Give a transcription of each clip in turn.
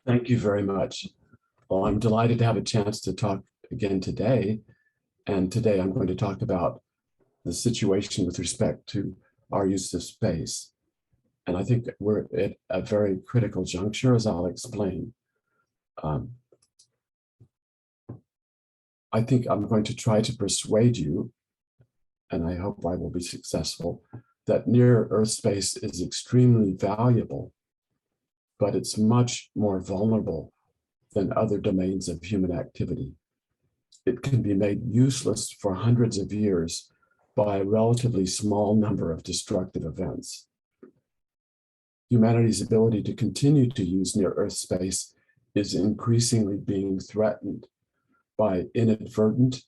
Thank you very much. Well, I'm delighted to have a chance to talk again today. And today I'm going to talk about the situation with respect to our use of space. And I think we're at a very critical juncture, as I'll explain. I think I'm going to try to persuade you, and I hope I will be successful, that near-Earth space is extremely valuable, but it's much more vulnerable than other domains of human activity. It can be made useless for hundreds of years by a relatively small number of destructive events. Humanity's ability to continue to use near-Earth space is increasingly being threatened by inadvertent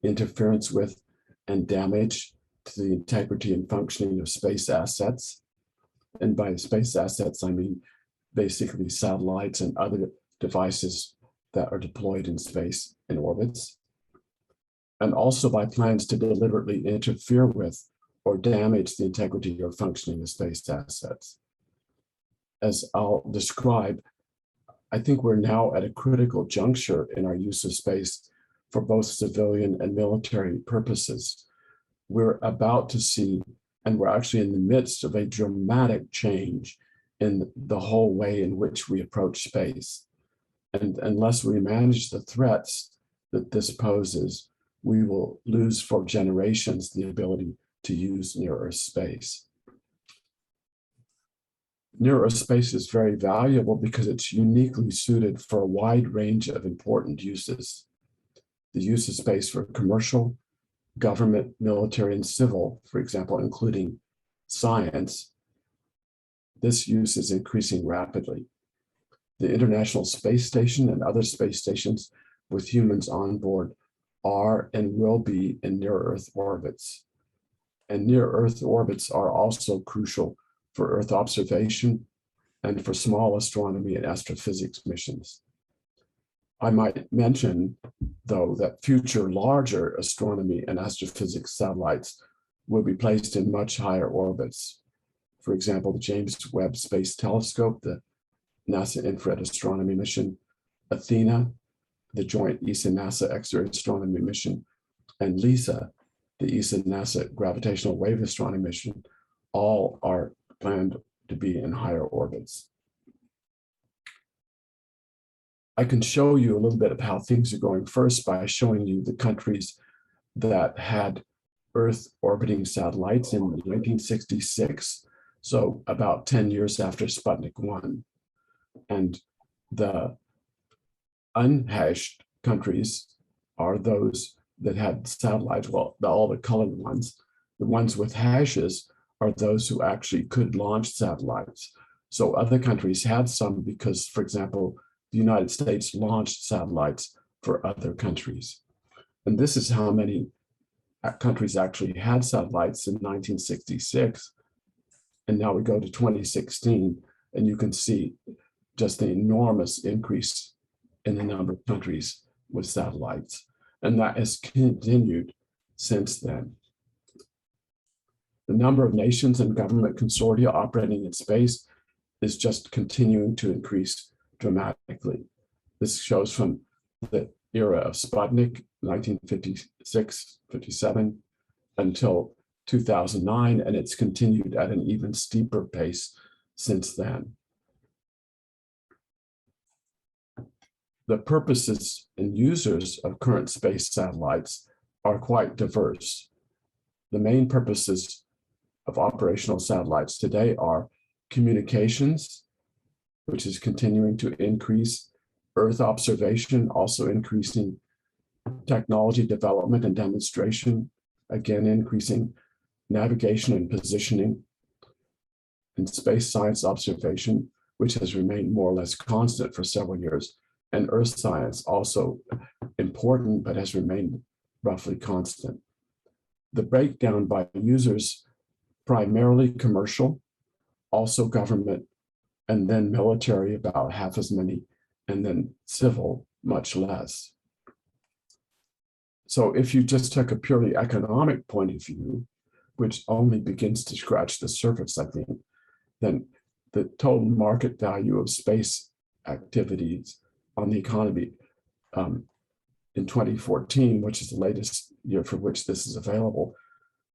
interference with and damage to the integrity and functioning of space assets. And by space assets, I mean basically satellites and other devices that are deployed in space in orbits, and also by plans to deliberately interfere with or damage the integrity or functioning of space assets. As I'll describe, I think we're now at a critical juncture in our use of space for both civilian and military purposes. We're about to see, and we're actually in the midst of a dramatic change in the whole way in which we approach space. And unless we manage the threats that this poses, we will lose for generations the ability to use near-Earth space. Near-Earth space is very valuable because it's uniquely suited for a wide range of important uses. The use of space for commercial, government, military, and civil, for example, including science, this use is increasing rapidly. The International Space Station and other space stations with humans on board are and will be in near-Earth orbits. And near-Earth orbits are also crucial for Earth observation and for small astronomy and astrophysics missions. I might mention, though, that future larger astronomy and astrophysics satellites will be placed in much higher orbits. For example, the James Webb Space Telescope, the NASA Infrared Astronomy Mission, Athena, the joint ESA-NASA X-ray Astronomy Mission, and LISA, the ESA-NASA Gravitational Wave Astronomy Mission, all are planned to be in higher orbits. I can show you a little bit of how things are going first by showing you the countries that had Earth orbiting satellites in 1966, so about 10 years after Sputnik 1. And the unhashed countries are those that had satellites, well, all the colored ones. The ones with hashes are those who actually could launch satellites. So other countries had some because, for example, the United States launched satellites for other countries. And this is how many countries actually had satellites in 1966. And now we go to 2016, and you can see just the enormous increase in the number of countries with satellites. And that has continued since then. The number of nations and government consortia operating in space is just continuing to increase dramatically. This shows from the era of Sputnik, 1956-57, until 2009, and it's continued at an even steeper pace since then. The purposes and users of current space satellites are quite diverse. The main purposes of operational satellites today are communications, which is continuing to increase, Earth observation, also increasing, technology development and demonstration, again increasing, navigation and positioning, and space science observation, which has remained more or less constant for several years, and Earth science, also important, but has remained roughly constant. The breakdown by users, primarily commercial, also government, and then military, about half as many, and then civil, much less. So if you just took a purely economic point of view, which only begins to scratch the surface, I think, then the total market value of space activities on the economy in 2014, which is the latest year for which this is available,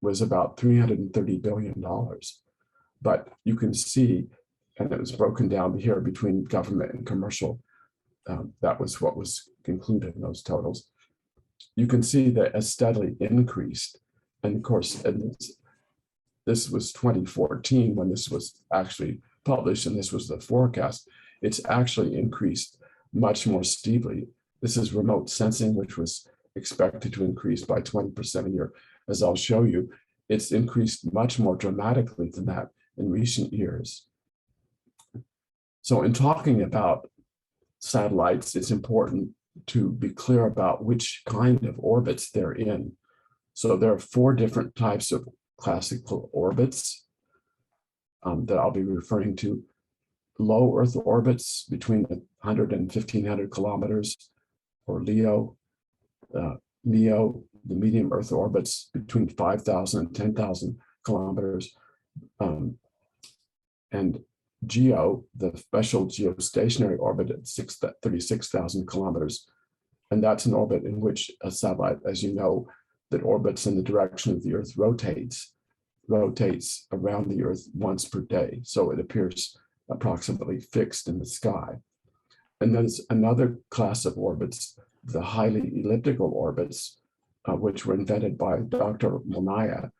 was about $330 billion. But you can see, and it was broken down here between government and commercial. That was what was concluded in those totals. You can see that it has steadily increased. And of course, this was 2014 when this was actually published, and this was the forecast. It's actually increased much more steeply. This is remote sensing, which was expected to increase by 20% a year. As I'll show you, it's increased much more dramatically than that in recent years. So in talking about satellites, it's important to be clear about which kind of orbits they're in. So there are 4 different types of classical orbits that I'll be referring to. Low Earth orbits between 100 and 1,500 kilometers, or LEO. MEO, the medium Earth orbits between 5,000 and 10,000 kilometers. And GEO, the special geostationary orbit at 36,000 kilometers. And that's an orbit in which a satellite, as you know, that orbits in the direction of the Earth rotates around the Earth once per day. So it appears approximately fixed in the sky. And there's another class of orbits, the highly elliptical orbits, which were invented by Dr. Monaya,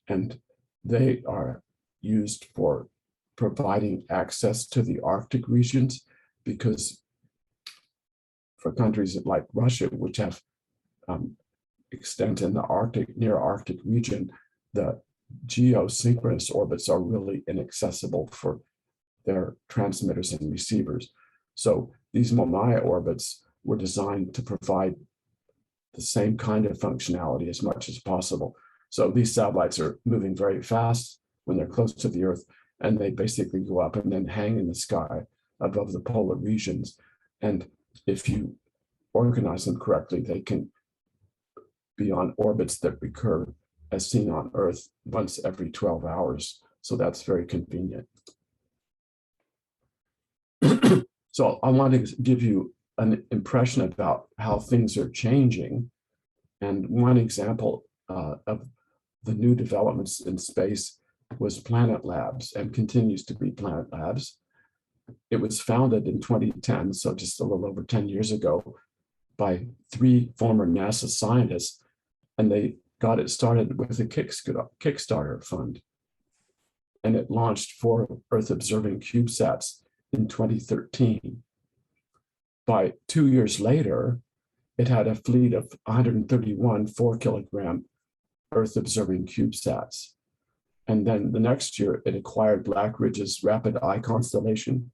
and they are used for providing access to the Arctic regions, because for countries like Russia, which have extent in the Arctic, near Arctic region, the geosynchronous orbits are really inaccessible for their transmitters and receivers. So these Monaya orbits were designed to provide the same kind of functionality as much as possible. So these satellites are moving very fast when they're close to the Earth, and they basically go up and then hang in the sky above the polar regions. And if you organize them correctly, they can be on orbits that recur as seen on Earth once every 12 hours. So that's very convenient. So I want to give you an impression about how things are changing. And one example of the new developments in space was Planet Labs, and continues to be Planet Labs. It was founded in 2010, so just a little over 10 years ago, by 3 former NASA scientists, and they got it started with a Kickstarter fund. And it launched 4 Earth-observing CubeSats in 2013. By 2 years later, it had a fleet of 131 4-kilogram Earth-observing CubeSats. And then the next year, it acquired Black Ridge's Rapid Eye constellation.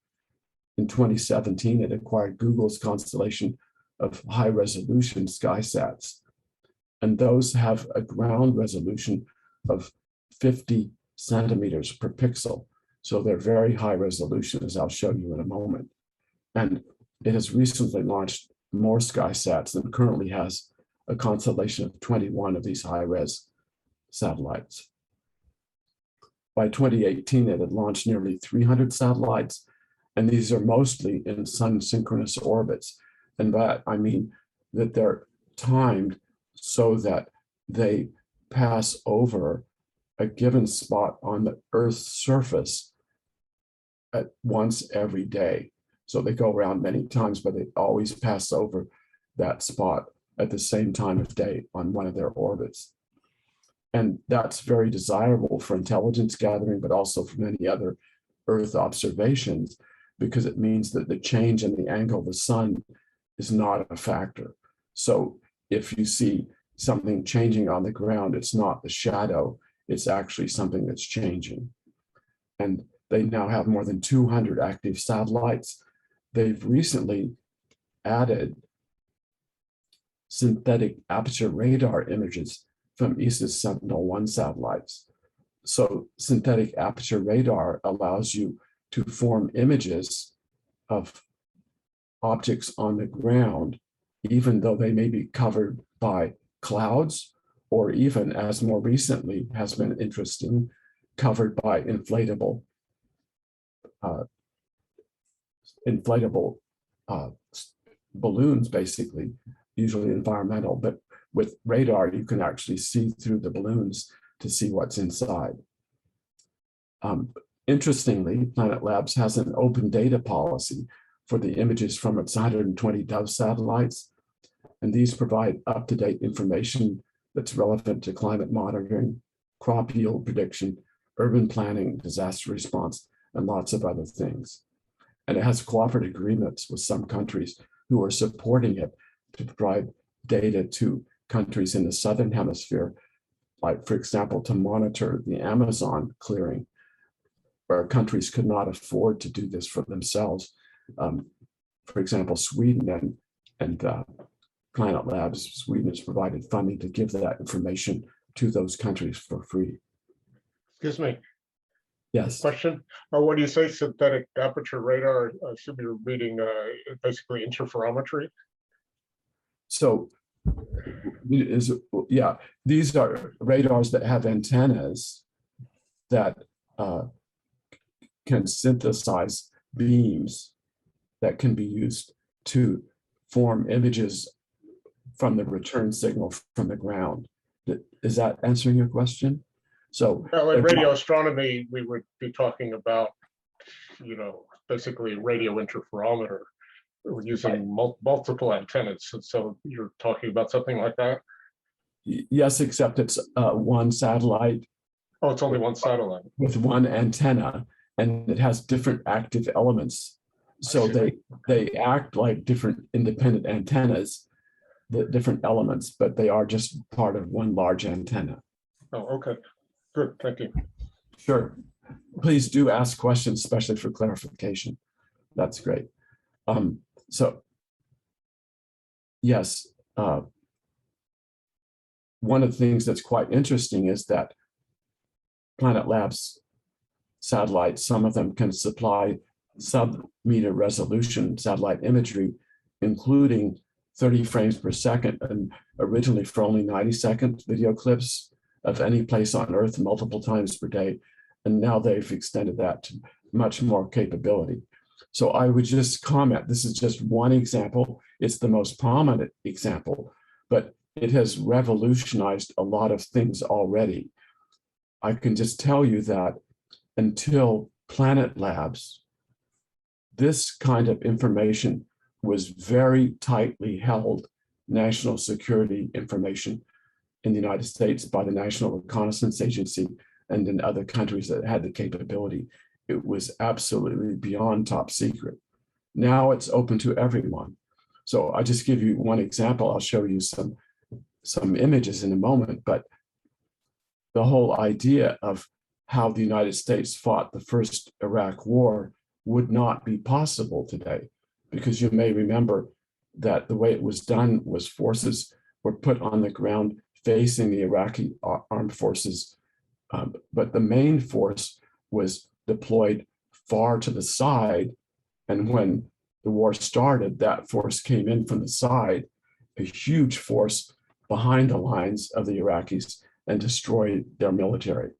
In 2017, it acquired Google's constellation of high-resolution SkySats. And those have a ground resolution of 50 centimeters per pixel. So they're very high resolution, as I'll show you in a moment. And it has recently launched more SkySats and currently has a constellation of 21 of these high-res satellites. By 2018, it had launched nearly 300 satellites, and these are mostly in sun-synchronous orbits. And by that, I mean that they're timed so that they pass over a given spot on the Earth's surface at once every day. So they go around many times, but they always pass over that spot at the same time of day on one of their orbits. And that's very desirable for intelligence gathering, but also for many other Earth observations, because it means that the change in the angle of the sun is not a factor. So if you see something changing on the ground, it's not the shadow, it's actually something that's changing. And they now have more than 200 active satellites. They've recently added synthetic aperture radar images from ESA's Sentinel-1 satellites. So synthetic aperture radar allows you to form images of objects on the ground, even though they may be covered by clouds, or even, as more recently has been interesting, covered by inflatable balloons, basically, usually environmental, but with radar, you can actually see through the balloons to see what's inside. Interestingly, Planet Labs has an open data policy for the images from its 120 Dove satellites, and these provide up-to-date information that's relevant to climate monitoring, crop yield prediction, urban planning, disaster response, and lots of other things. And it has cooperative agreements with some countries who are supporting it to provide data to countries in the Southern Hemisphere, like, for example, to monitor the Amazon clearing, where countries could not afford to do this for themselves. For example, Sweden and Planet Labs, Sweden has provided funding to give that information to those countries for free. Excuse me. Yes. Question. What do you say synthetic aperture radar should be reading basically interferometry? So, yeah, these are radars that have antennas that can synthesize beams that can be used to form images from the return signal from the ground. Is that answering your question? So, well, in radio astronomy, we would be talking about, basically radio interferometer. We're using multiple antennas. So you're talking about something like that? Yes, except it's one satellite. Oh, it's only one satellite. With one antenna, and it has different active elements. So they act like different independent antennas, the different elements, but they are just part of one large antenna. Oh, okay. Good, thank you. Sure. Please do ask questions, especially for clarification. That's great. So, yes, one of the things that's quite interesting is that Planet Labs satellites, some of them can supply sub-meter resolution satellite imagery, including 30 frames per second, and originally for only 90-second video clips of any place on Earth multiple times per day. And now they've extended that to much more capability. So I would just comment, this is just one example. It's the most prominent example, but it has revolutionized a lot of things already. I can just tell you that until Planet Labs, this kind of information was very tightly held national security information in the United States by the National Reconnaissance Agency and in other countries that had the capability. It was absolutely beyond top secret. Now it's open to everyone. So I just give you one example. I'll show you some images in a moment, but the whole idea of how the United States fought the first Iraq war would not be possible today, because you may remember that the way it was done was forces were put on the ground facing the Iraqi armed forces, but the main force was deployed far to the side, and when the war started, that force came in from the side, a huge force behind the lines of the Iraqis, and destroyed their military.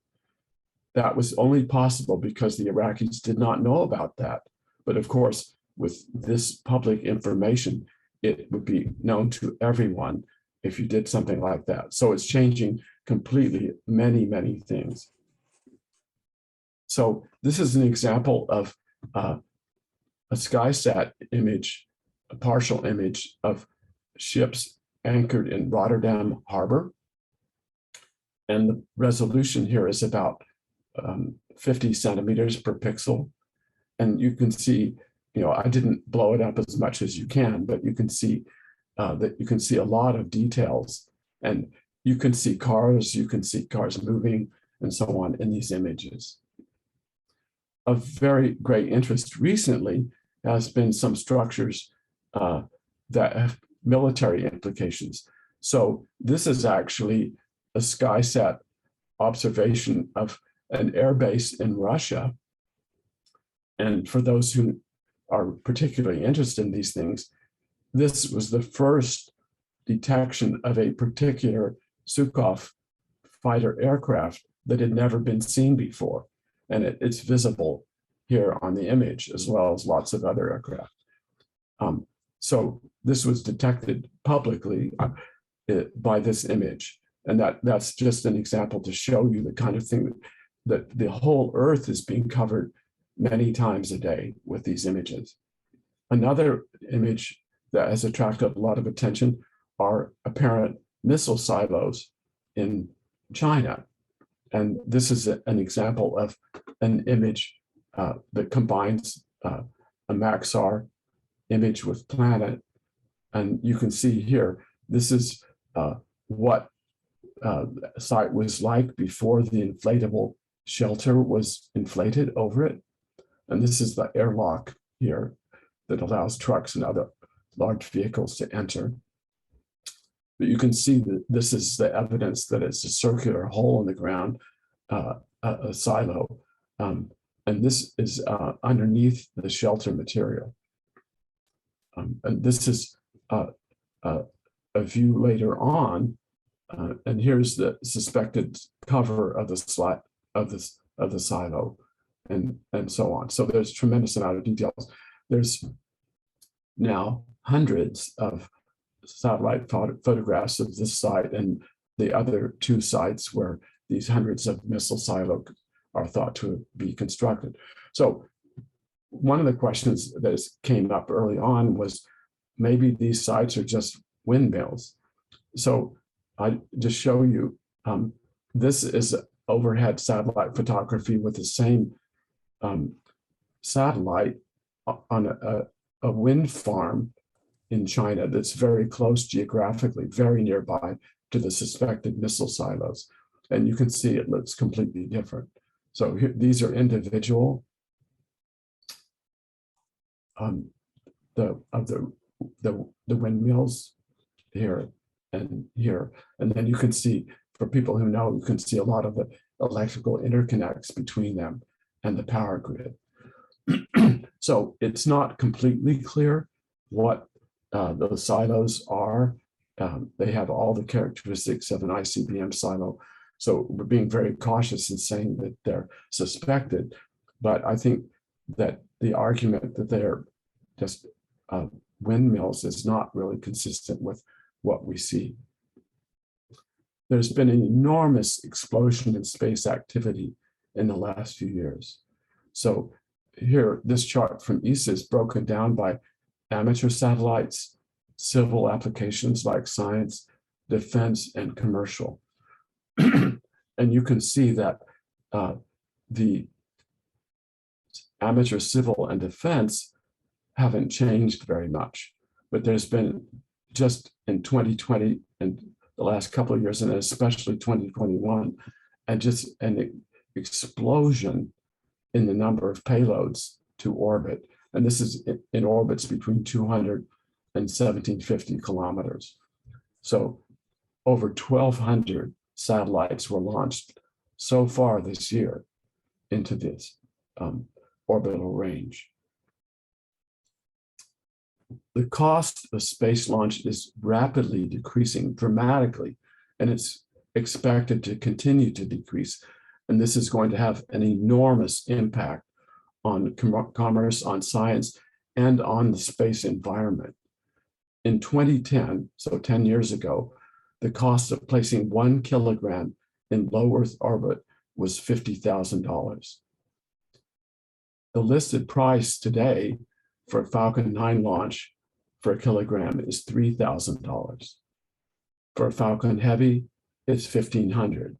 That was only possible because the Iraqis did not know about that. But of course, with this public information, it would be known to everyone if you did something like that. So it's changing completely many, many things. So this is an example of a SkySat image, a partial image of ships anchored in Rotterdam Harbor. And the resolution here is about 50 centimeters per pixel. And you can see, I didn't blow it up as much as you can, but you can see that you can see a lot of details, and you can see cars moving and so on in these images. Of very great interest recently has been some structures that have military implications. So this is actually a SkySat observation of an airbase in Russia. And for those who are particularly interested in these things, this was the first detection of a particular Sukhoi fighter aircraft that had never been seen before. And it's visible here on the image, as well as lots of other aircraft. So this was detected publicly by this image. And that's just an example to show you the kind of thing that the whole Earth is being covered many times a day with these images. Another image that has attracted a lot of attention are apparent missile silos in China. And this is an example of an image that combines a Maxar image with planet. And you can see here, this is what the site was like before the inflatable shelter was inflated over it. And this is the airlock here that allows trucks and other large vehicles to enter. But you can see that this is the evidence that it's a circular hole in the ground, a silo. And this is underneath the shelter material. And this is a view later on. And here's the suspected cover of the slot of the silo, and so on. So there's tremendous amount of details. There's now hundreds of satellite photographs of this site and the other two sites where these hundreds of missile silos are thought to be constructed. So one of the questions that came up early on was maybe these sites are just windmills. So I just show you, this is overhead satellite photography with the same satellite on a wind farm in China that's very close geographically, very nearby to the suspected missile silos. And you can see it looks completely different. So here, these are individual the windmills here and here. And then you can see, for people who know, you can see a lot of the electrical interconnects between them and the power grid. So it's not completely clear what those silos are. They have all the characteristics of an ICBM silo. So we're being very cautious in saying that they're suspected. But I think that the argument that they're just windmills is not really consistent with what we see. There's been an enormous explosion in space activity in the last few years. So here, this chart from ESA is broken down by amateur satellites, civil applications like science, defense, and commercial. And you can see that the amateur, civil, and defense haven't changed very much. But there's been, just in 2020 and the last couple of years, and especially 2021, and just an explosion in the number of payloads to orbit. And this is in orbits between 200 and 1750 kilometers. So over 1,200 satellites were launched so far this year into this orbital range. The cost of space launch is rapidly decreasing dramatically, and it's expected to continue to decrease. And this is going to have an enormous impact on commerce, on science, and on the space environment. In 2010, so 10 years ago, the cost of placing 1 kilogram in low Earth orbit was $50,000. The listed price today for a Falcon 9 launch for a kilogram is $3,000. For a Falcon Heavy, it's $1,500.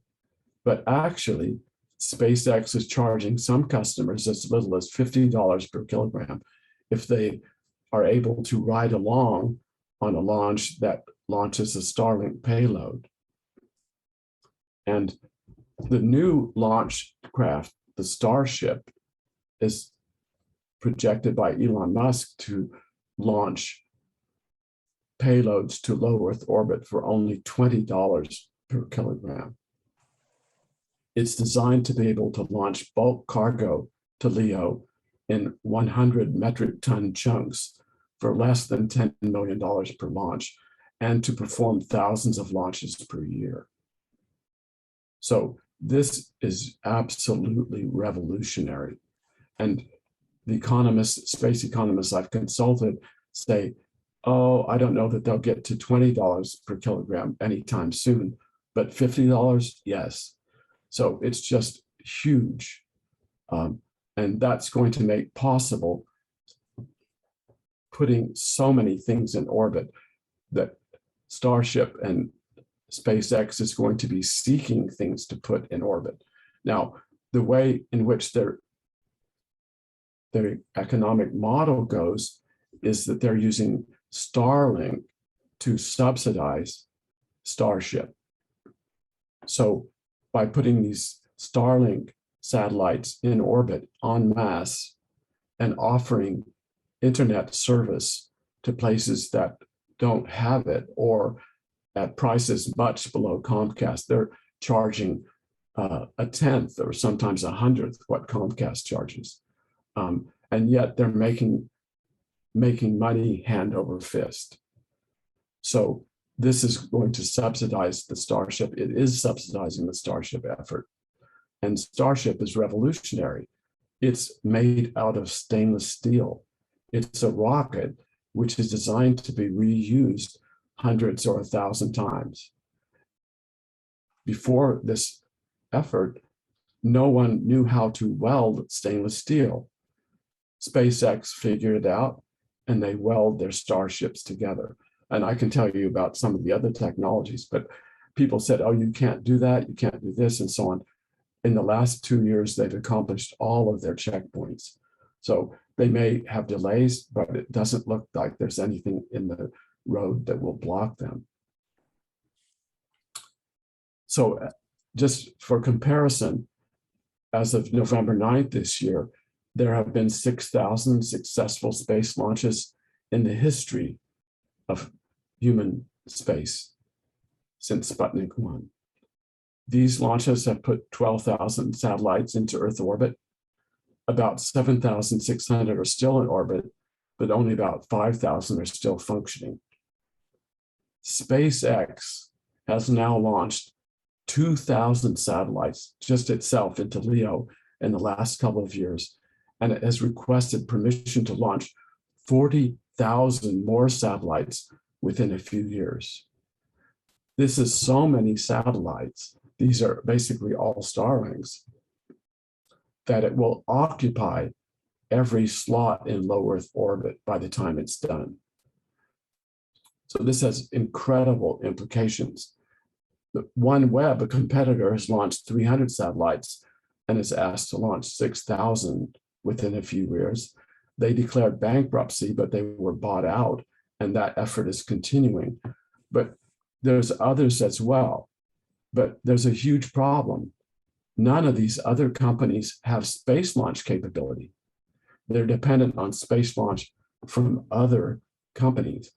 But actually, SpaceX is charging some customers as little as $50 per kilogram if they are able to ride along on a launch that launches a Starlink payload. And the new launch craft, the Starship, is projected by Elon Musk to launch payloads to low Earth orbit for only $20 per kilogram. It's designed to be able to launch bulk cargo to LEO in 100 metric ton chunks for less than $10 million per launch, and to perform thousands of launches per year. So this is absolutely revolutionary. And the economists, space economists I've consulted say, oh, I don't know that they'll get to $20 per kilogram anytime soon, but $50, yes. So it's just huge. And that's going to make possible putting so many things in orbit that Starship and SpaceX is going to be seeking things to put in orbit. Now, the way in which their economic model goes is that they're using Starlink to subsidize Starship. So by putting these Starlink satellites in orbit en masse and offering internet service to places that don't have it or at prices much below Comcast, they're charging a tenth or sometimes 100th what Comcast charges. And yet they're making money hand over fist. So this is going to subsidize the Starship. It is subsidizing the Starship effort. And Starship is revolutionary. It's made out of stainless steel. It's a rocket which is designed to be reused hundreds or 1,000 times. Before this effort, no one knew how to weld stainless steel. SpaceX figured it out, and they weld their starships together. And I can tell you about some of the other technologies, but people said, oh, you can't do that, you can't do this, and so on. In the last 2 years, they've accomplished all of their checkpoints. So they may have delays, but it doesn't look like there's anything in the road that will block them. So just for comparison, as of November 9th this year, there have been 6,000 successful space launches in the history of human space since Sputnik 1. These launches have put 12,000 satellites into Earth orbit. About 7,600 are still in orbit, but only about 5,000 are still functioning. SpaceX has now launched 2,000 satellites just itself into LEO in the last couple of years, and it has requested permission to launch 40,000 more satellites within a few years. This is so many satellites. These are basically all Starlinks, that it will occupy every slot in low Earth orbit by the time it's done. So this has incredible implications. OneWeb, a competitor, has launched 300 satellites and is asked to launch 6,000 within a few years. They declared bankruptcy, but they were bought out, and that effort is continuing. But there's others as well. But there's a huge problem. None of these other companies have space launch capability. They're dependent on space launch from other companies.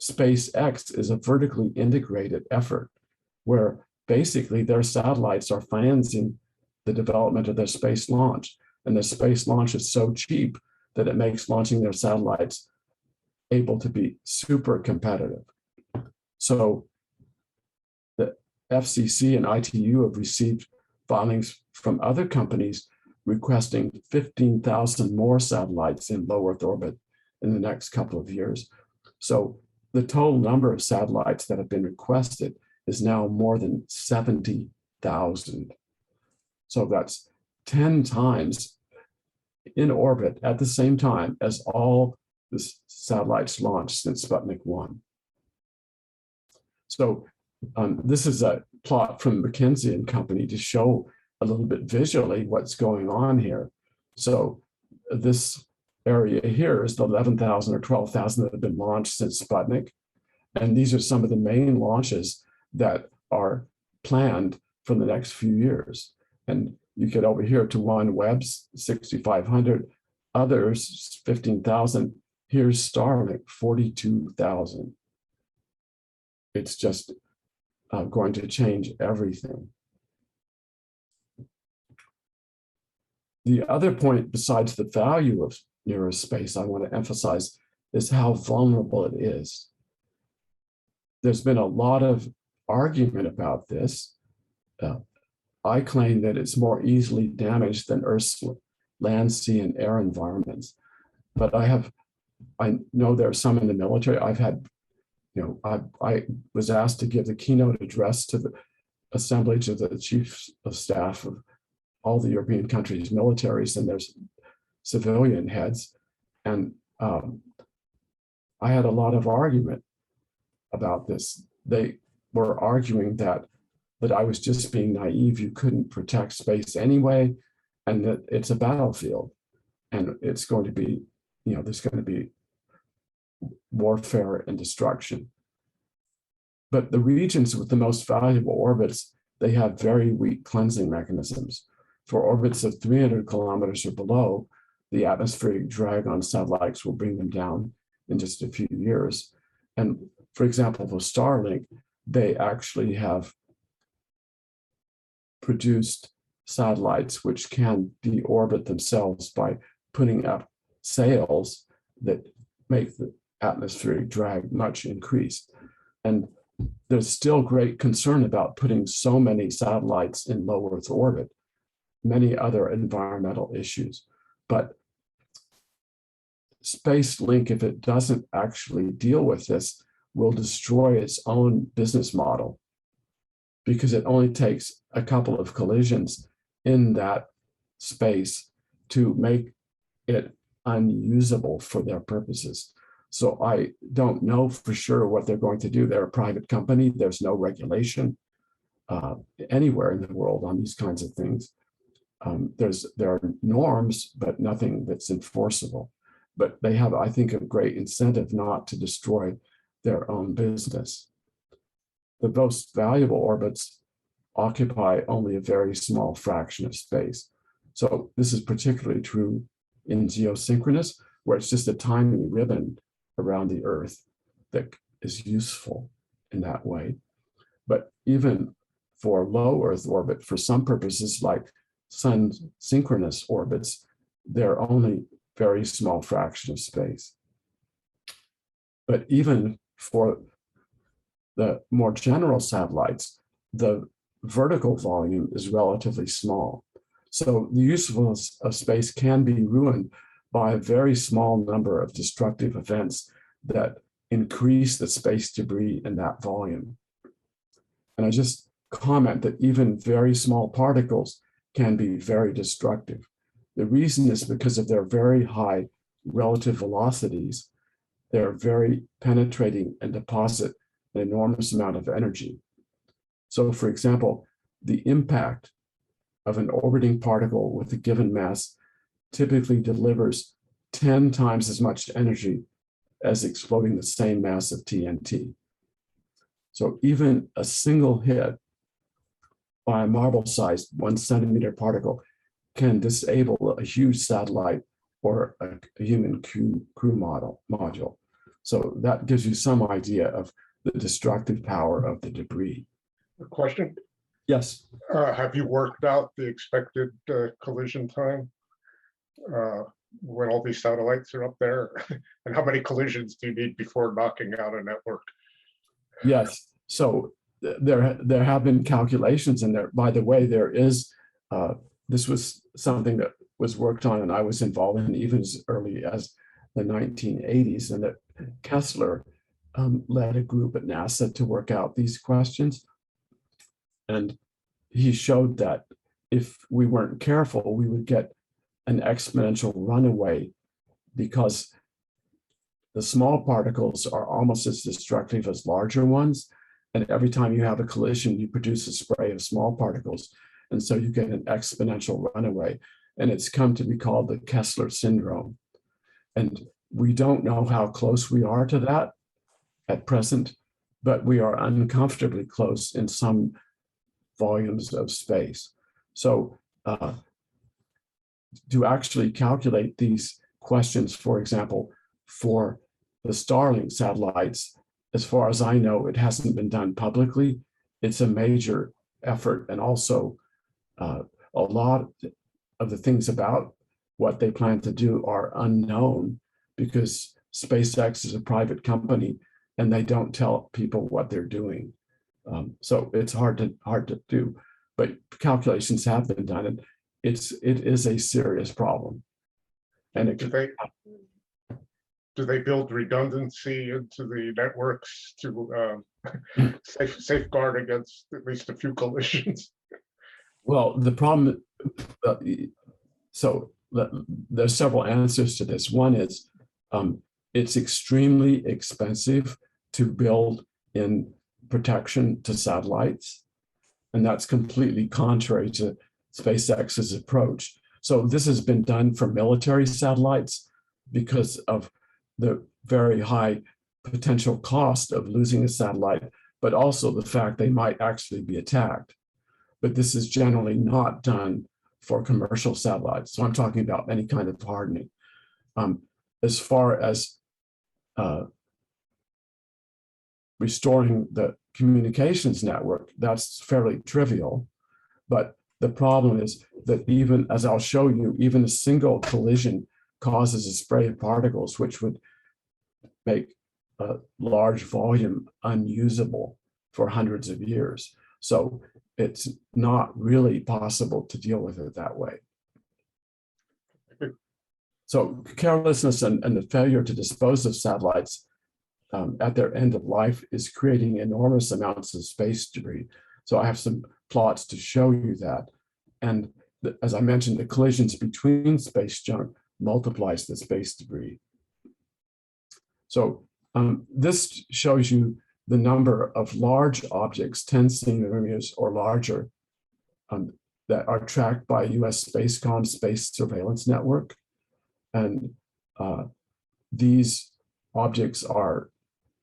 SpaceX is a vertically integrated effort where basically their satellites are financing the development of their space launch. And the space launch is so cheap that it makes launching their satellites able to be super competitive. So the FCC and ITU have received filings from other companies requesting 15,000 more satellites in low Earth orbit in the next couple of years. So the total number of satellites that have been requested is now more than 70,000. So that's 10 times in orbit at the same time as all the satellites launched since Sputnik 1. So this is a plot from McKinsey and Company to show a little bit visually what's going on here. So this area here is the 11,000 or 12,000 that have been launched since Sputnik. And these are some of the main launches that are planned for the next few years. And you get over here to OneWeb's 6,500, others 15,000. Here's Starlink, 42,000. It's just going to change everything. The other point, besides the value of near space, I want to emphasize is how vulnerable it is. There's been a lot of argument about this. I claim that it's more easily damaged than Earth's land, sea, and air environments. But I have I know there are some in the military. I've had, I was asked to give the keynote address to the assemblage of the chiefs of staff of all the European countries' militaries and their civilian heads. And I had a lot of argument about this. They were arguing that I was just being naive. You couldn't protect space anyway, and that it's a battlefield, and it's going to be, there's going to be warfare and destruction. But the regions with the most valuable orbits, they have very weak cleansing mechanisms. For orbits of 300 kilometers or below, the atmospheric drag on satellites will bring them down in just a few years. And for example, for Starlink, they actually have produced satellites which can deorbit themselves by putting up sails that make the atmospheric drag much increased. And there's still great concern about putting so many satellites in low Earth orbit, many other environmental issues. But SpaceLink, if it doesn't actually deal with this, will destroy its own business model, because it only takes a couple of collisions in that space to make it unusable for their purposes. So I don't know for sure what they're going to do. They're a private company. There's no regulation anywhere in the world on these kinds of things. There are norms, but nothing that's enforceable. But they have, I think, a great incentive not to destroy their own business. The most valuable orbits occupy only a very small fraction of space. So this is particularly true in geosynchronous, where it's just a tiny ribbon around the Earth that is useful in that way. But even for low Earth orbit, for some purposes like sun synchronous orbits, they're only very small fraction of space. But even for the more general satellites, the vertical volume is relatively small. So the usefulness of space can be ruined by a very small number of destructive events that increase the space debris in that volume. And I just comment that even very small particles can be very destructive. The reason is because of their very high relative velocities. They're very penetrating and deposit an enormous amount of energy. So for example, the impact of an orbiting particle with a given mass typically delivers 10 times as much energy as exploding the same mass of TNT. So even a single hit by a marble-sized 1 centimeter particle can disable a huge satellite or a human crew module. So that gives you some idea of the destructive power of the debris. A question? Yes. Have you worked out the expected collision time when all these satellites are up there? And how many collisions do you need before knocking out a network? Yes. So there have been calculations, and there, by the way, there is, this was something that was worked on and I was involved in even as early as the 1980s, and that Kessler led a group at NASA to work out these questions. And he showed that if we weren't careful, we would get an exponential runaway, because the small particles are almost as destructive as larger ones. And every time you have a collision, you produce a spray of small particles. And so you get an exponential runaway. And it's come to be called the Kessler syndrome. And we don't know how close we are to that at present, but we are uncomfortably close in some volumes of space. So to actually calculate these questions, for example, for the Starlink satellites, as far as I know, it hasn't been done publicly. It's a major effort, and also a lot of the things about what they plan to do are unknown, because SpaceX is a private company and they don't tell people what they're doing. So it's hard to do, but calculations have been done, and it is a serious problem. And it Do do they build redundancy into the networks to safeguard against at least a few collisions? Well, the problem, uh, so there's several answers to this. One is it's extremely expensive to build in protection to satellites, and that's completely contrary to SpaceX's approach. So this has been done for military satellites because of the very high potential cost of losing a satellite, but also the fact they might actually be attacked. But this is generally not done for commercial satellites. So I'm talking about any kind of hardening. As far as restoring the communications network, that's fairly trivial. But the problem is that even, as I'll show you, even a single collision causes a spray of particles, which would make a large volume unusable for hundreds of years. So it's not really possible to deal with it that way. So carelessness and the failure to dispose of satellites at their end of life is creating enormous amounts of space debris. So I have some plots to show you that. And as I mentioned, the collisions between space junk multiplies the space debris. So this shows you the number of large objects, 10 centimeters or larger, that are tracked by US Spacecom Space Surveillance Network. And these objects are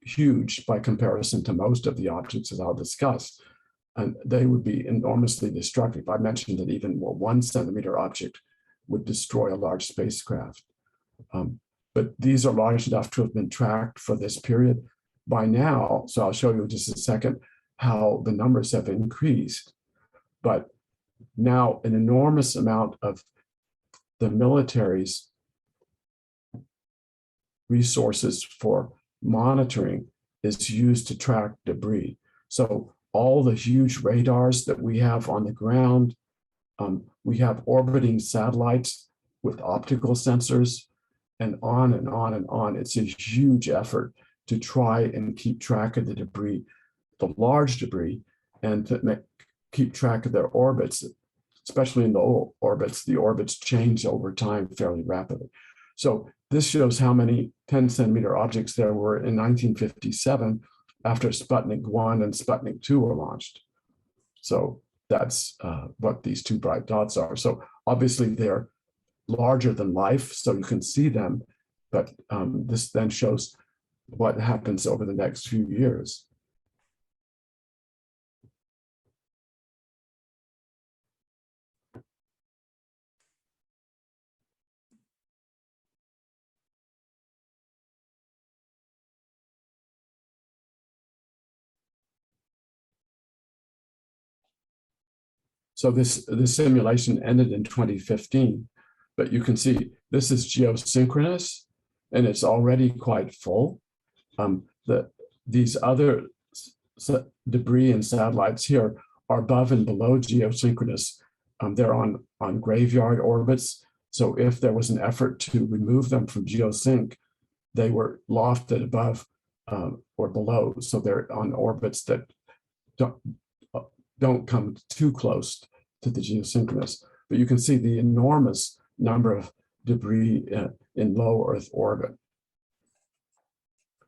huge by comparison to most of the objects that I'll discuss. And they would be enormously destructive. I mentioned that even a 1 centimeter object would destroy a large spacecraft. But these are large enough to have been tracked for this period by now. So I'll show you in just a second how the numbers have increased. But now an enormous amount of the military's resources for monitoring is used to track debris. So all the huge radars that we have on the ground, we have orbiting satellites with optical sensors, and on and on and on. It's a huge effort to try and keep track of the debris, the large debris, and to keep track of their orbits, especially in the orbits. The orbits change over time fairly rapidly. So this shows how many 10 centimeter objects there were in 1957 after Sputnik 1 and Sputnik 2 were launched. So that's what these two bright dots are. So obviously they're larger than life, so you can see them, but this then shows what happens over the next few years. So this simulation ended in 2015, but you can see this is geosynchronous, and it's already quite full. These other debris and satellites here are above and below geosynchronous. They're on graveyard orbits. So if there was an effort to remove them from geosync, they were lofted above or below. So they're on orbits that don't come too close to the geosynchronous. But you can see the enormous number of debris in low Earth orbit.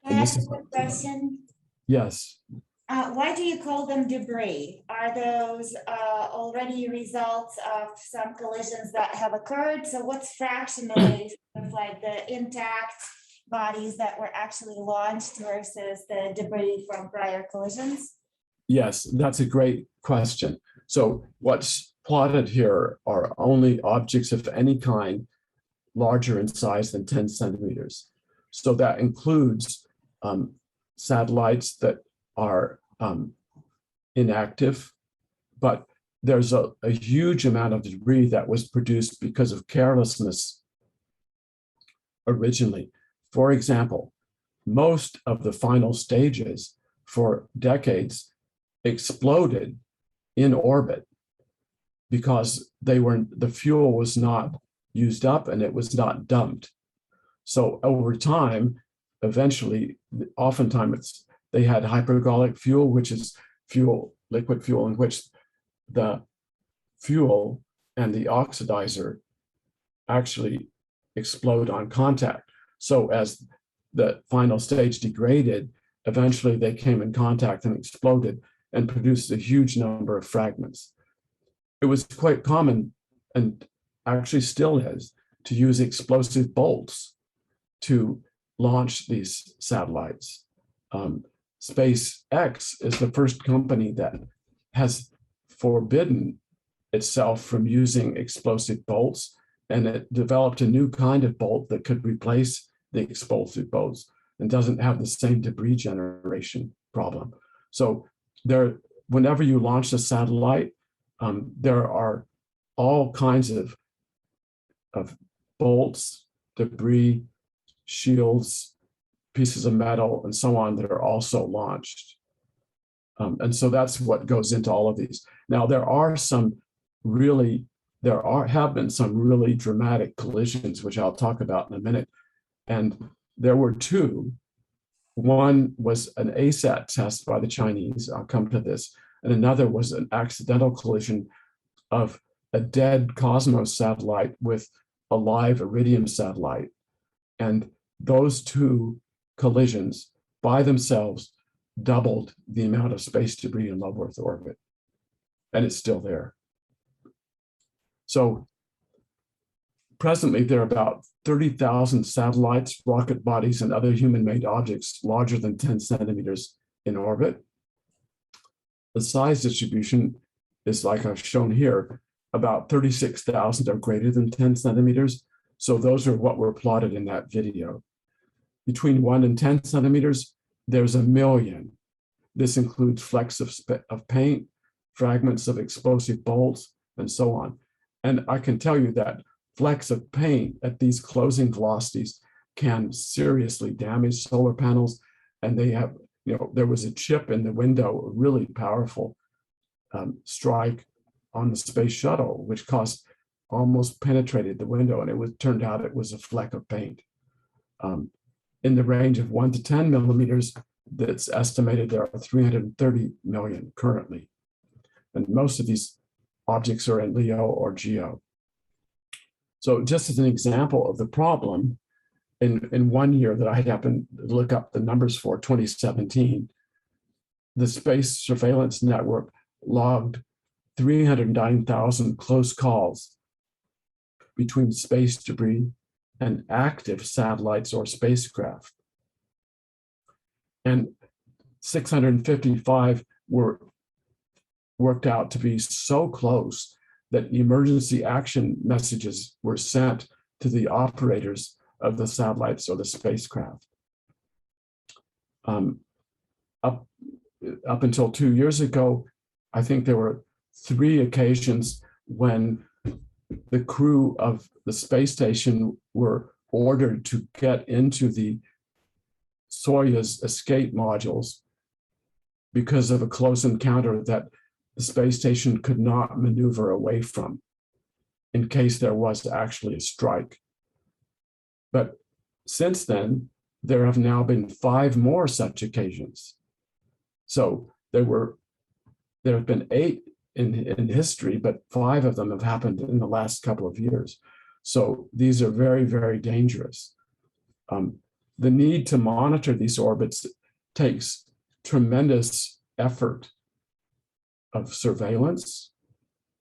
Can I ask a question? Yes. Why do you call them debris? Are those already results of some collisions that have occurred? So what's fractionally sort of like the intact bodies that were actually launched versus the debris from prior collisions? Yes, that's a great question. So what's plotted here are only objects of any kind larger in size than 10 centimeters. So that includes satellites that are inactive, but there's a huge amount of debris that was produced because of carelessness originally. For example, most of the final stages for decades exploded in orbit because the fuel was not used up and it was not dumped. So over time, eventually, oftentimes they had hypergolic fuel, which is fuel, liquid fuel, in which the fuel and the oxidizer actually explode on contact. So as the final stage degraded, eventually they came in contact and exploded and produced a huge number of fragments. It was quite common, and actually still is, to use explosive bolts to launch these satellites. SpaceX is the first company that has forbidden itself from using explosive bolts, and it developed a new kind of bolt that could replace the explosive bolts and doesn't have the same debris generation problem. So whenever you launch a satellite, there are all kinds of bolts, debris, shields, pieces of metal, and so on that are also launched. And so that's what goes into all of these. Now, there have been some really dramatic collisions, which I'll talk about in a minute. And there were two. One was an ASAT test by the Chinese, I'll come to this, and another was an accidental collision of a dead Cosmos satellite with a live Iridium satellite. And those two collisions by themselves doubled the amount of space debris in low Earth orbit. And it's still there. So presently, there are about 30,000 satellites, rocket bodies, and other human-made objects larger than 10 centimeters in orbit. The size distribution is like I've shown here. About 36,000 are greater than 10 centimeters. So those are what were plotted in that video. Between 1 and 10 centimeters, there's 1 million. This includes flecks of paint, fragments of explosive bolts, and so on. And I can tell you that flecks of paint at these closing velocities can seriously damage solar panels. And they have, there was a chip in the window, a really powerful strike on the space shuttle, which almost penetrated the window. And turned out it was a fleck of paint. In the range of 1 to 10 millimeters, that's estimated there are 330 million currently. And most of these objects are in LEO or GEO. So just as an example of the problem, in 1 year that I happened to look up the numbers for, 2017, the Space Surveillance Network logged 309,000 close calls between space debris and active satellites or spacecraft. And 655 were worked out to be so close that emergency action messages were sent to the operators of the satellites or the spacecraft. Up until 2 years ago, I think there were 3 occasions when the crew of the space station were ordered to get into the Soyuz escape modules because of a close encounter that the space station could not maneuver away from in case there was actually a strike. But since then, there have now been 5 more such occasions. So there have been 8 in history, but 5 of them have happened in the last couple of years. So these are very, very dangerous. The need to monitor these orbits takes tremendous effort of surveillance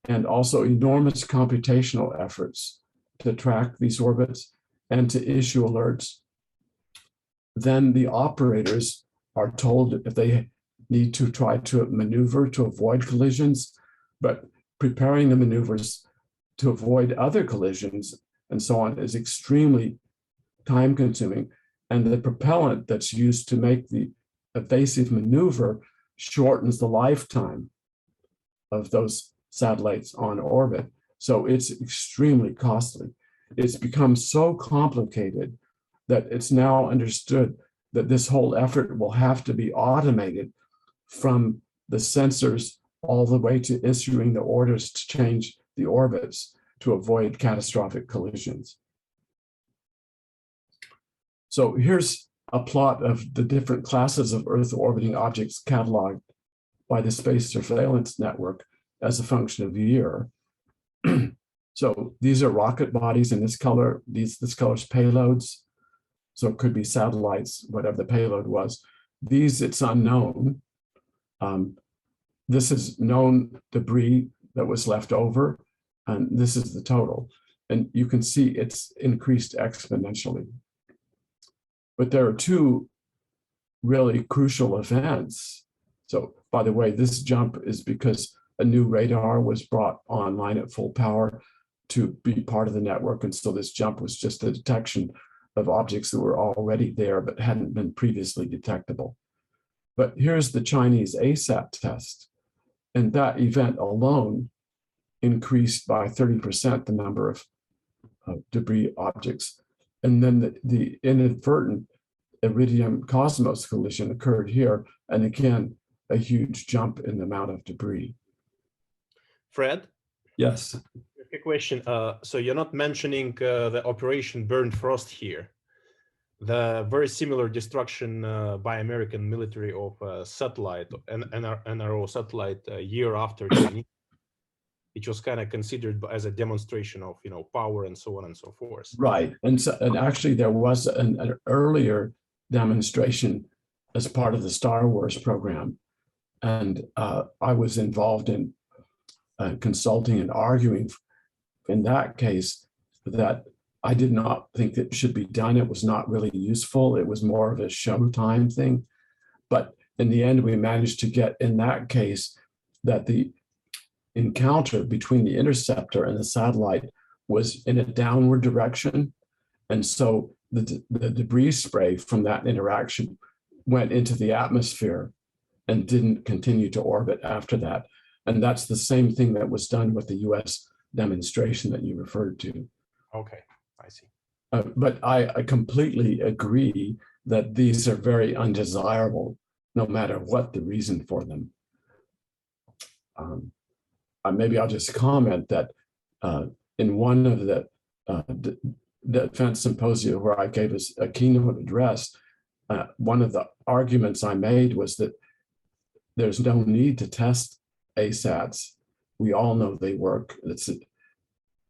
and also enormous computational efforts to track these orbits and to issue alerts. Then the operators are told if they need to try to maneuver to avoid collisions, but preparing the maneuvers to avoid other collisions and so on is extremely time-consuming. And the propellant that's used to make the evasive maneuver shortens the lifetime of those satellites on orbit. So it's extremely costly. It's become so complicated that it's now understood that this whole effort will have to be automated from the sensors all the way to issuing the orders to change the orbits to avoid catastrophic collisions. So here's a plot of the different classes of Earth orbiting objects cataloged by the Space Surveillance Network as a function of year. So these are rocket bodies in this color. This color's payloads. So it could be satellites, whatever the payload was. These, it's unknown. This is known debris that was left over, and this is the total. And you can see it's increased exponentially. But there are two really crucial events. So, by the way, this jump is because a new radar was brought online at full power to be part of the network. And so this jump was just the detection of objects that were already there but hadn't been previously detectable. But here's the Chinese ASAT test. And that event alone increased by 30% the number of debris objects. And then the inadvertent Iridium Cosmos collision occurred here. And again, a huge jump in the amount of debris. Fred? Yes. A question. So you're not mentioning the Operation Burnt Frost here. The very similar destruction by American military of satellite, NRO satellite, a year after Chinese, which was kind of considered as a demonstration of, power and so on and so forth. Right. And actually there was an earlier demonstration as part of the Star Wars program. And I was involved in consulting and arguing in that case that I did not think it should be done. It was not really useful. It was more of a showtime thing. But in the end, we managed to get in that case that the encounter between the interceptor and the satellite was in a downward direction. And so the debris spray from that interaction went into the atmosphere and didn't continue to orbit after that. And that's the same thing that was done with the US demonstration that you referred to. Okay, I see. But I completely agree that these are very undesirable, no matter what the reason for them. Maybe I'll just comment that in one of the defense symposia where I gave a keynote address, one of the arguments I made was that there's no need to test ASATs. We all know they work.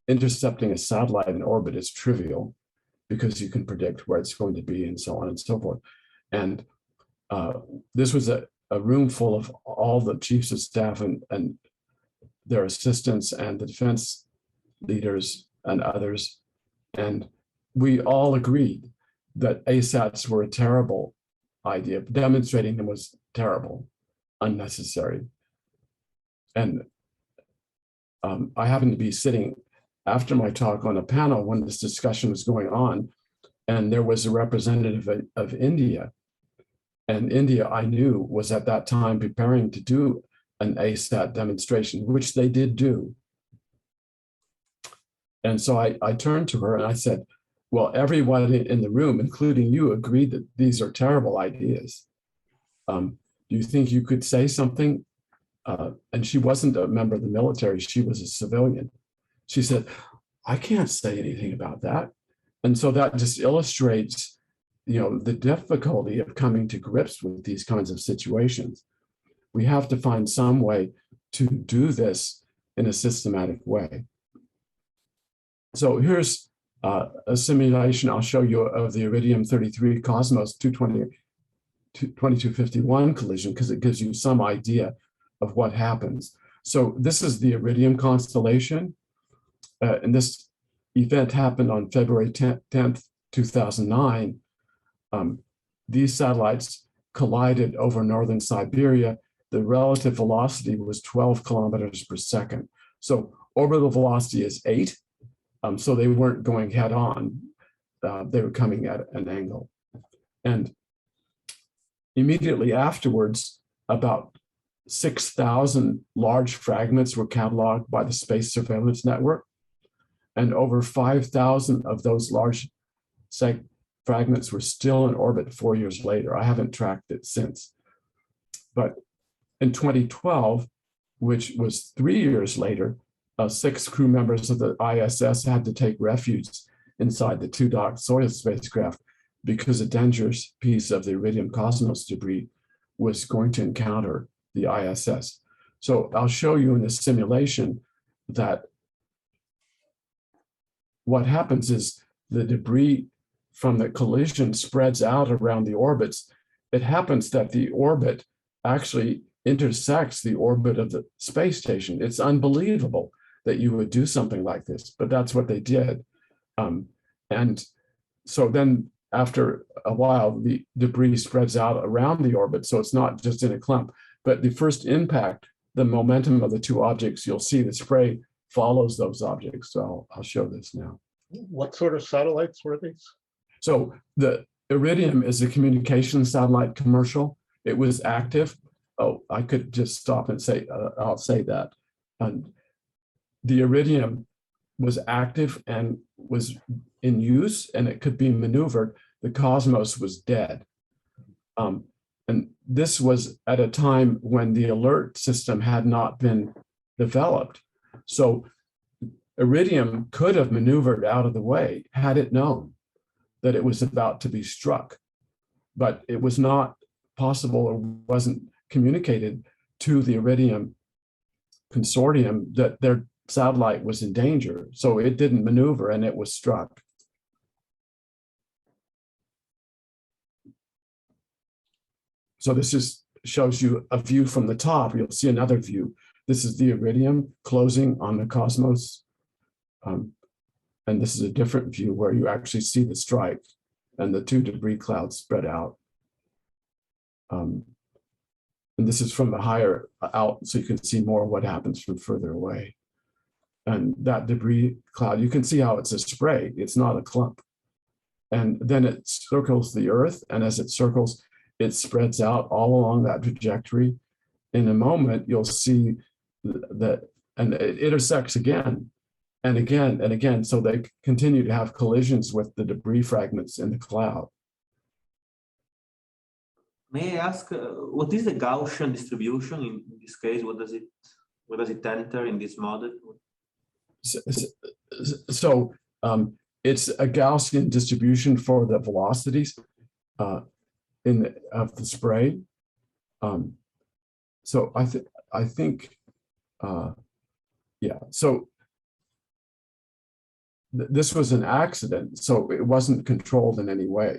Intercepting a satellite in orbit is trivial because you can predict where it's going to be and so on and so forth. And this was a room full of all the chiefs of staff and their assistants and the defense leaders and others. And we all agreed that ASATs were a terrible idea. Demonstrating them was terrible, unnecessary. And I happened to be sitting after my talk on a panel when this discussion was going on, and there was a representative of India. And India, I knew, was at that time preparing to do an ASAT demonstration, which they did do. And so I turned to her and I said, well, everyone in the room, including you, agreed that these are terrible ideas. Do you think you could say something? And she wasn't a member of the military, she was a civilian. She said, I can't say anything about that. And so that just illustrates, the difficulty of coming to grips with these kinds of situations. We have to find some way to do this in a systematic way. So here's a simulation I'll show you of the Iridium 33 Cosmos 2251 collision, because it gives you some idea of what happens. So this is the Iridium constellation. And this event happened on February 10th, 2009. These satellites collided over northern Siberia. The relative velocity was 12 kilometers per second. So orbital velocity is 8. So they weren't going head on. They were coming at an angle. And immediately afterwards, about 6,000 large fragments were cataloged by the Space Surveillance Network. And over 5,000 of those large fragments were still in orbit 4 years later. I haven't tracked it since. But in 2012, which was 3 years later, 6 crew members of the ISS had to take refuge inside the 2 docked Soyuz spacecraft because a dangerous piece of the Iridium Cosmos debris was going to encounter the ISS. So I'll show you in the simulation that what happens is the debris from the collision spreads out around the orbits. It happens that the orbit actually intersects the orbit of the space station. It's unbelievable that you would do something like this, but that's what they did. And so then after a while, the debris spreads out around the orbit. So it's not just in a clump, but the first impact, the momentum of the two objects, you'll see the spray follows those objects. So I'll show this now. What sort of satellites were these? So the Iridium is a communication satellite commercial. It was active. Oh, I could just stop and say, I'll say that. And the Iridium was active and was in use, and it could be maneuvered. The Cosmos was dead. And this was at a time when the alert system had not been developed. So Iridium could have maneuvered out of the way had it known that it was about to be struck, but it was not possible or wasn't communicated to the Iridium consortium that their satellite was in danger. So it didn't maneuver and it was struck. So this just shows you a view from the top. You'll see another view. This is the Iridium closing on the Cosmos. And this is a different view where you actually see the strike and the two debris clouds spread out. And this is from the higher out, so you can see more what happens from further away. And that debris cloud, you can see how it's a spray. It's not a clump. And then it circles the Earth, and as it circles, it spreads out all along that trajectory. In a moment, you'll see that, and it intersects again and again and again. So they continue to have collisions with the debris fragments in the cloud. May I ask, what is the Gaussian distribution in this case? What does it enter in this model? So it's a Gaussian distribution for the velocities of the spray. So I think yeah. So this was an accident, so it wasn't controlled in any way.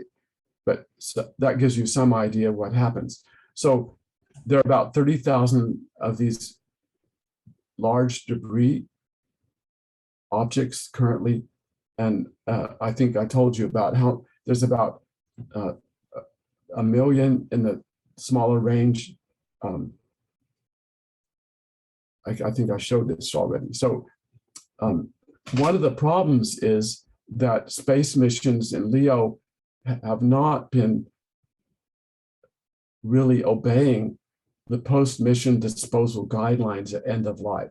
But so that gives you some idea what happens. So there are about 30,000 of these large debris objects currently. And I think I told you about how there's about 1 million in the smaller range. I think I showed this already. So one of the problems is that space missions in LEO have not been really obeying the post-mission disposal guidelines at end of life.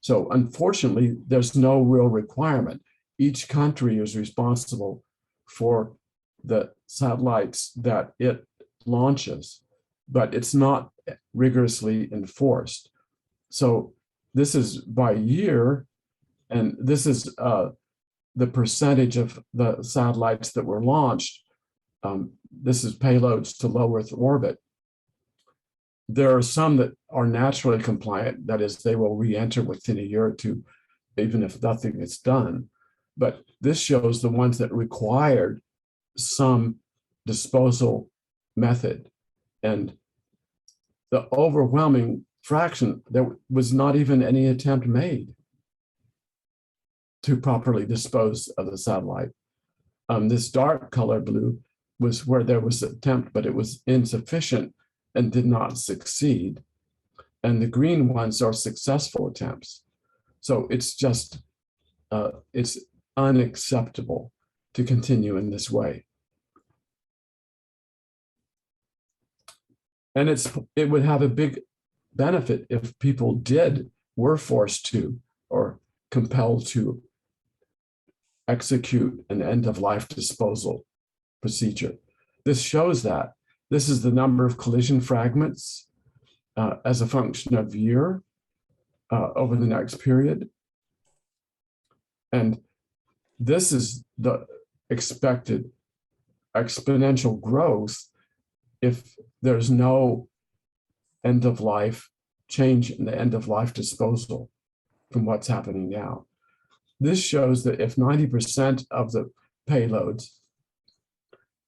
So unfortunately, there's no real requirement. Each country is responsible for the satellites that it launches, but it's not rigorously enforced. So this is by year, and this is the percentage of the satellites that were launched. This is payloads to low Earth orbit. There are some that are naturally compliant, that is, they will re-enter within a year or two, even if nothing is done. But this shows the ones that required some disposal method. And the overwhelming fraction, there was not even any attempt made to properly dispose of the satellite. This dark color blue was where there was an attempt, but it was insufficient and did not succeed. And the green ones are successful attempts. So it's just, it's unacceptable to continue in this way. And it would have a big benefit if people were forced to, or compelled to, execute an end-of-life disposal procedure. This shows that. This is the number of collision fragments as a function of year over the next period. And this is the expected exponential growth if there's no end of life change in the end of life disposal from what's happening now. This shows that if 90% of the payloads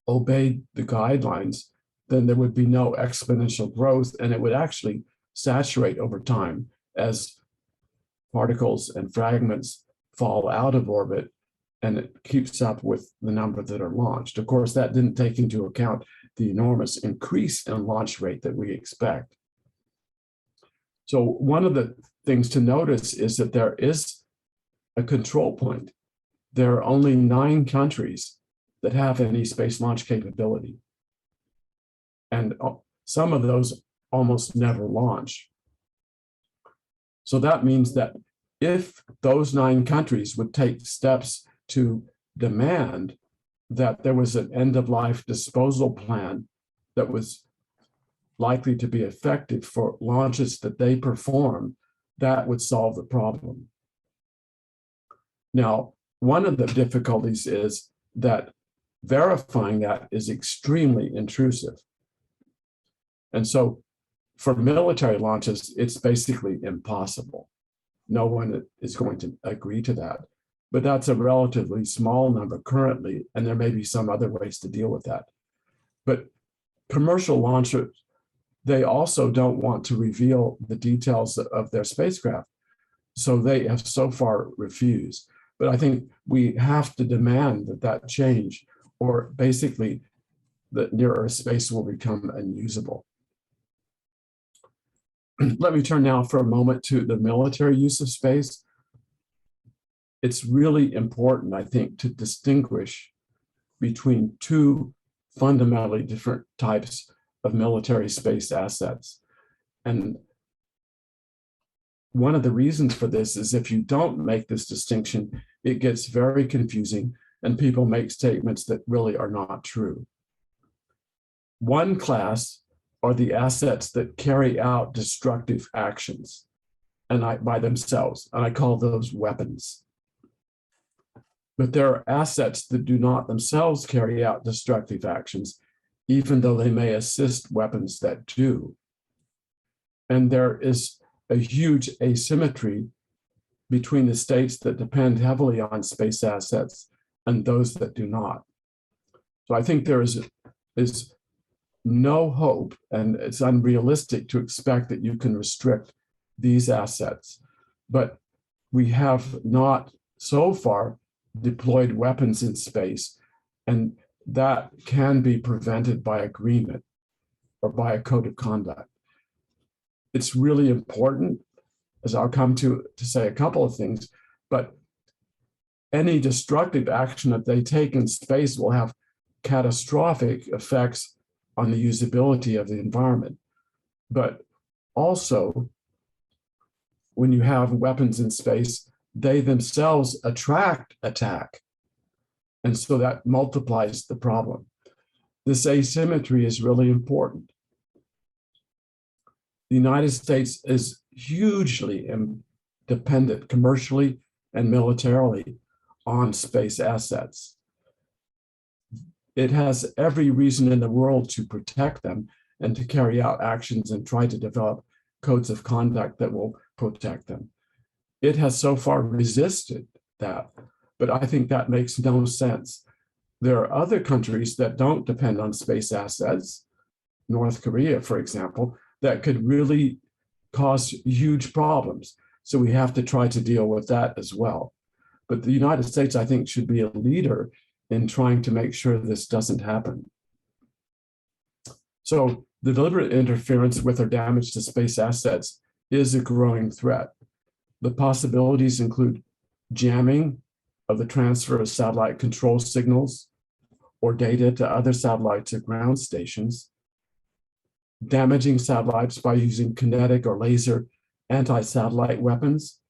obeyed the guidelines, then there would be no exponential growth, and it would actually saturate over time as particles and fragments fall out of orbit, and it keeps up with the number that are launched. Of course, that didn't take into account the enormous increase in launch rate that we expect. So one of the things to notice is that there is a control point. There are only 9 countries that have any space launch capability. And some of those almost never launch. So that means that if those 9 countries would take steps to demand that there was an end-of-life disposal plan that was likely to be effective for launches that they perform, that would solve the problem. Now, one of the difficulties is that verifying that is extremely intrusive. And so for military launches, it's basically impossible. No one is going to agree to that. But that's a relatively small number currently, and there may be some other ways to deal with that. But commercial launchers, they also don't want to reveal the details of their spacecraft. So they have so far refused. But I think we have to demand that change, or basically the near-Earth space will become unusable. Let me turn now for a moment to the military use of space. It's really important, I think, to distinguish between 2 fundamentally different types of military space assets. And one of the reasons for this is if you don't make this distinction, it gets very confusing and people make statements that really are not true. One class are the assets that carry out destructive actions by themselves, and I call those weapons. But there are assets that do not themselves carry out destructive actions, even though they may assist weapons that do. And there is a huge asymmetry between the states that depend heavily on space assets and those that do not. So I think there is no hope, and it's unrealistic to expect that you can restrict these assets. But we have not so far deployed weapons in space, and that can be prevented by agreement or by a code of conduct. It's really important, as I'll come to say a couple of things, but any destructive action that they take in space will have catastrophic effects on the usability of the environment. But also, when you have weapons in space, they themselves attract attack. And so that multiplies the problem. This asymmetry is really important. The United States is hugely dependent commercially and militarily on space assets. It has every reason in the world to protect them and to carry out actions and try to develop codes of conduct that will protect them. It has so far resisted that, but I think that makes no sense. There are other countries that don't depend on space assets, North Korea, for example, that could really cause huge problems. So we have to try to deal with that as well. But the United States, I think, should be a leader in trying to make sure this doesn't happen. So the deliberate interference with or damage to space assets is a growing threat. The possibilities include jamming of the transfer of satellite control signals or data to other satellites or ground stations, damaging satellites by using kinetic or laser anti-satellite weapons,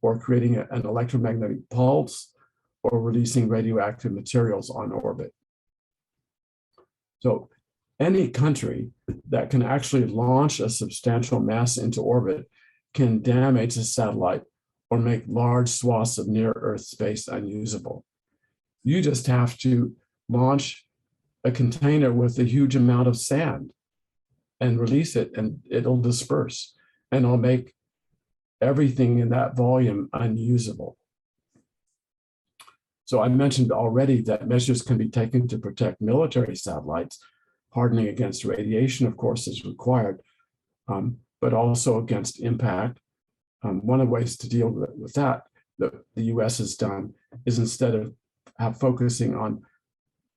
or creating an electromagnetic pulse, or releasing radioactive materials on orbit. So any country that can actually launch a substantial mass into orbit can damage a satellite or make large swaths of near-Earth space unusable. You just have to launch a container with a huge amount of sand and release it, and it'll disperse, and I'll make everything in that volume unusable. So I mentioned already that measures can be taken to protect military satellites. Hardening against radiation, of course, is required, but also against impact. One of the ways to deal with that the US has done is, instead of focusing on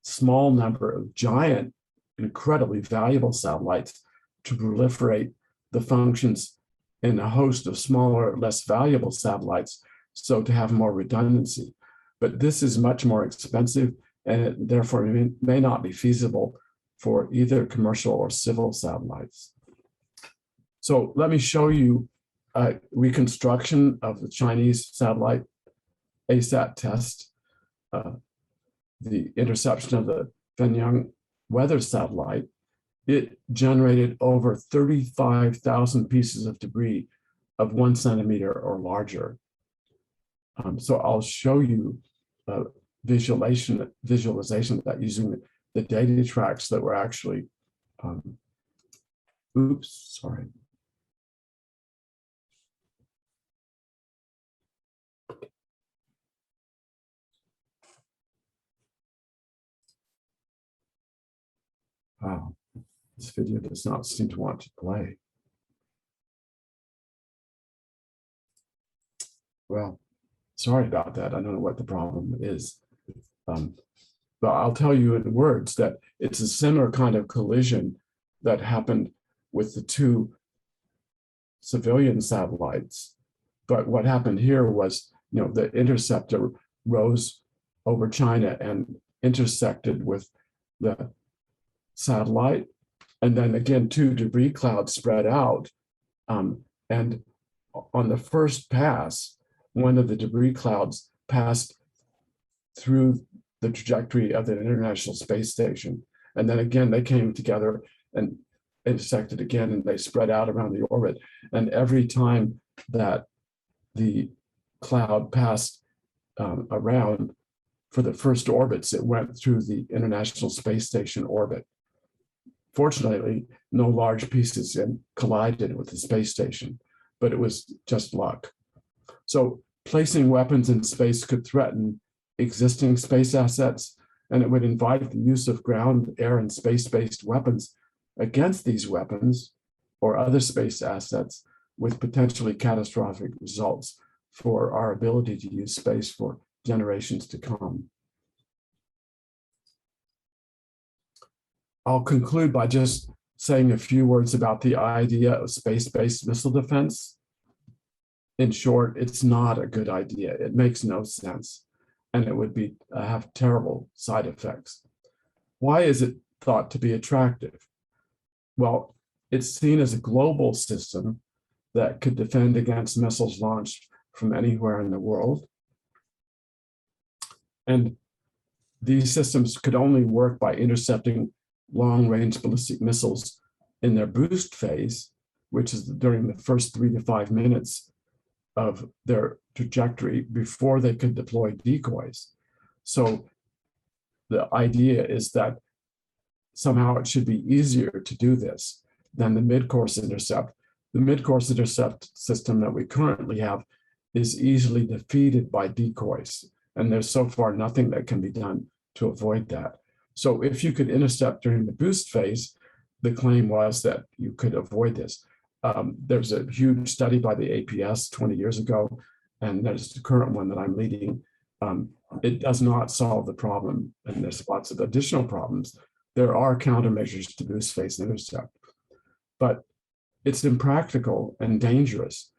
small number of giant, incredibly valuable satellites, to proliferate the functions in a host of smaller, less valuable satellites, so to have more redundancy. But this is much more expensive, and it therefore may not be feasible for either commercial or civil satellites. So let me show you a reconstruction of the Chinese satellite ASAT test, the interception of the Fenyang weather satellite. It generated over 35,000 pieces of debris of 1 centimeter or larger. So I'll show you a visualization of that using the data tracks that were actually, oops, sorry. Wow, this video does not seem to want to play. Well, sorry about that. I don't know what the problem is. But I'll tell you in words that it's a similar kind of collision that happened with the two civilian satellites. But what happened here was, the interceptor rose over China and intersected with the satellite. And then again, two debris clouds spread out. And on the first pass, one of the debris clouds passed through the trajectory of the International Space Station. And then again, they came together and intersected again, and they spread out around the orbit. And every time that the cloud passed around for the first orbits, it went through the International Space Station orbit. Fortunately, no large pieces collided with the space station, but it was just luck. So placing weapons in space could threaten existing space assets, and it would invite the use of ground, air, and space-based weapons against these weapons or other space assets, with potentially catastrophic results for our ability to use space for generations to come. I'll conclude by just saying a few words about the idea of space-based missile defense. In short, it's not a good idea. It makes no sense, and it would be have terrible side effects. Why is it thought to be attractive? Well, it's seen as a global system that could defend against missiles launched from anywhere in the world. And these systems could only work by intercepting long-range ballistic missiles in their boost phase, which is during the first 3 to 5 minutes of their trajectory before they could deploy decoys. So the idea is that somehow it should be easier to do this than the mid-course intercept. The mid-course intercept system that we currently have is easily defeated by decoys, and there's so far nothing that can be done to avoid that. So if you could intercept during the boost phase, the claim was that you could avoid this. There's a huge study by the APS 20 years ago, and there's the current one that I'm leading. It does not solve the problem, and there's lots of additional problems. There are countermeasures to boost phase intercept, but it's impractical and dangerous.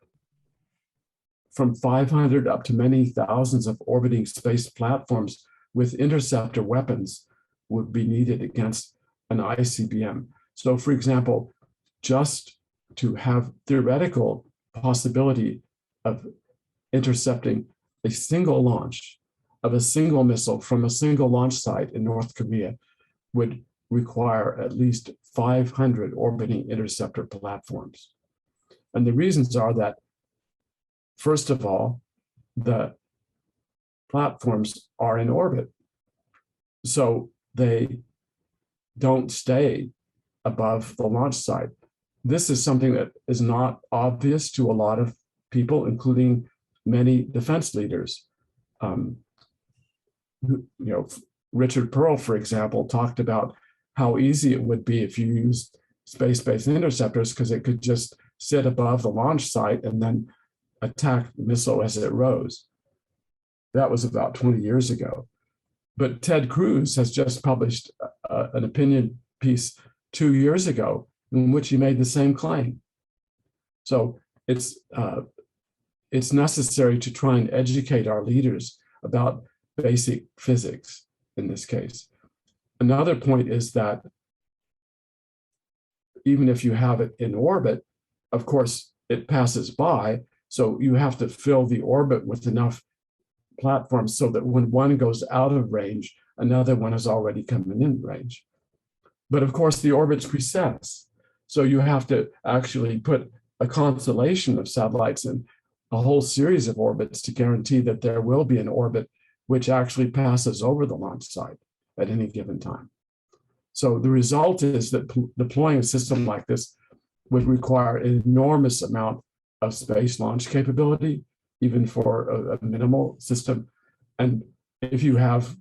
From 500 up to many thousands of orbiting space platforms with interceptor weapons would be needed against an ICBM. So for example, just to have theoretical possibility of intercepting a single launch of a single missile from a single launch site in North Korea would require at least 500 orbiting interceptor platforms. And the reasons are that, first of all, the platforms are in orbit. So they don't stay above the launch site. This is something that is not obvious to a lot of people, including many defense leaders. Richard Pearl, for example, talked about how easy it would be if you used space-based interceptors, because it could just sit above the launch site and then attack the missile as it rose. That was about 20 years ago. But Ted Cruz has just published an opinion piece 2 years ago in which he made the same claim. So it's necessary to try and educate our leaders about basic physics in this case. Another point is that even if you have it in orbit, of course, it passes by. So you have to fill the orbit with enough platforms so that when one goes out of range, another one is already coming in range. But of course, the orbits precess. So you have to actually put a constellation of satellites in a whole series of orbits to guarantee that there will be an orbit which actually passes over the launch site at any given time. So the result is that deploying a system like this would require an enormous amount of space launch capability, even for a minimal system. And if you have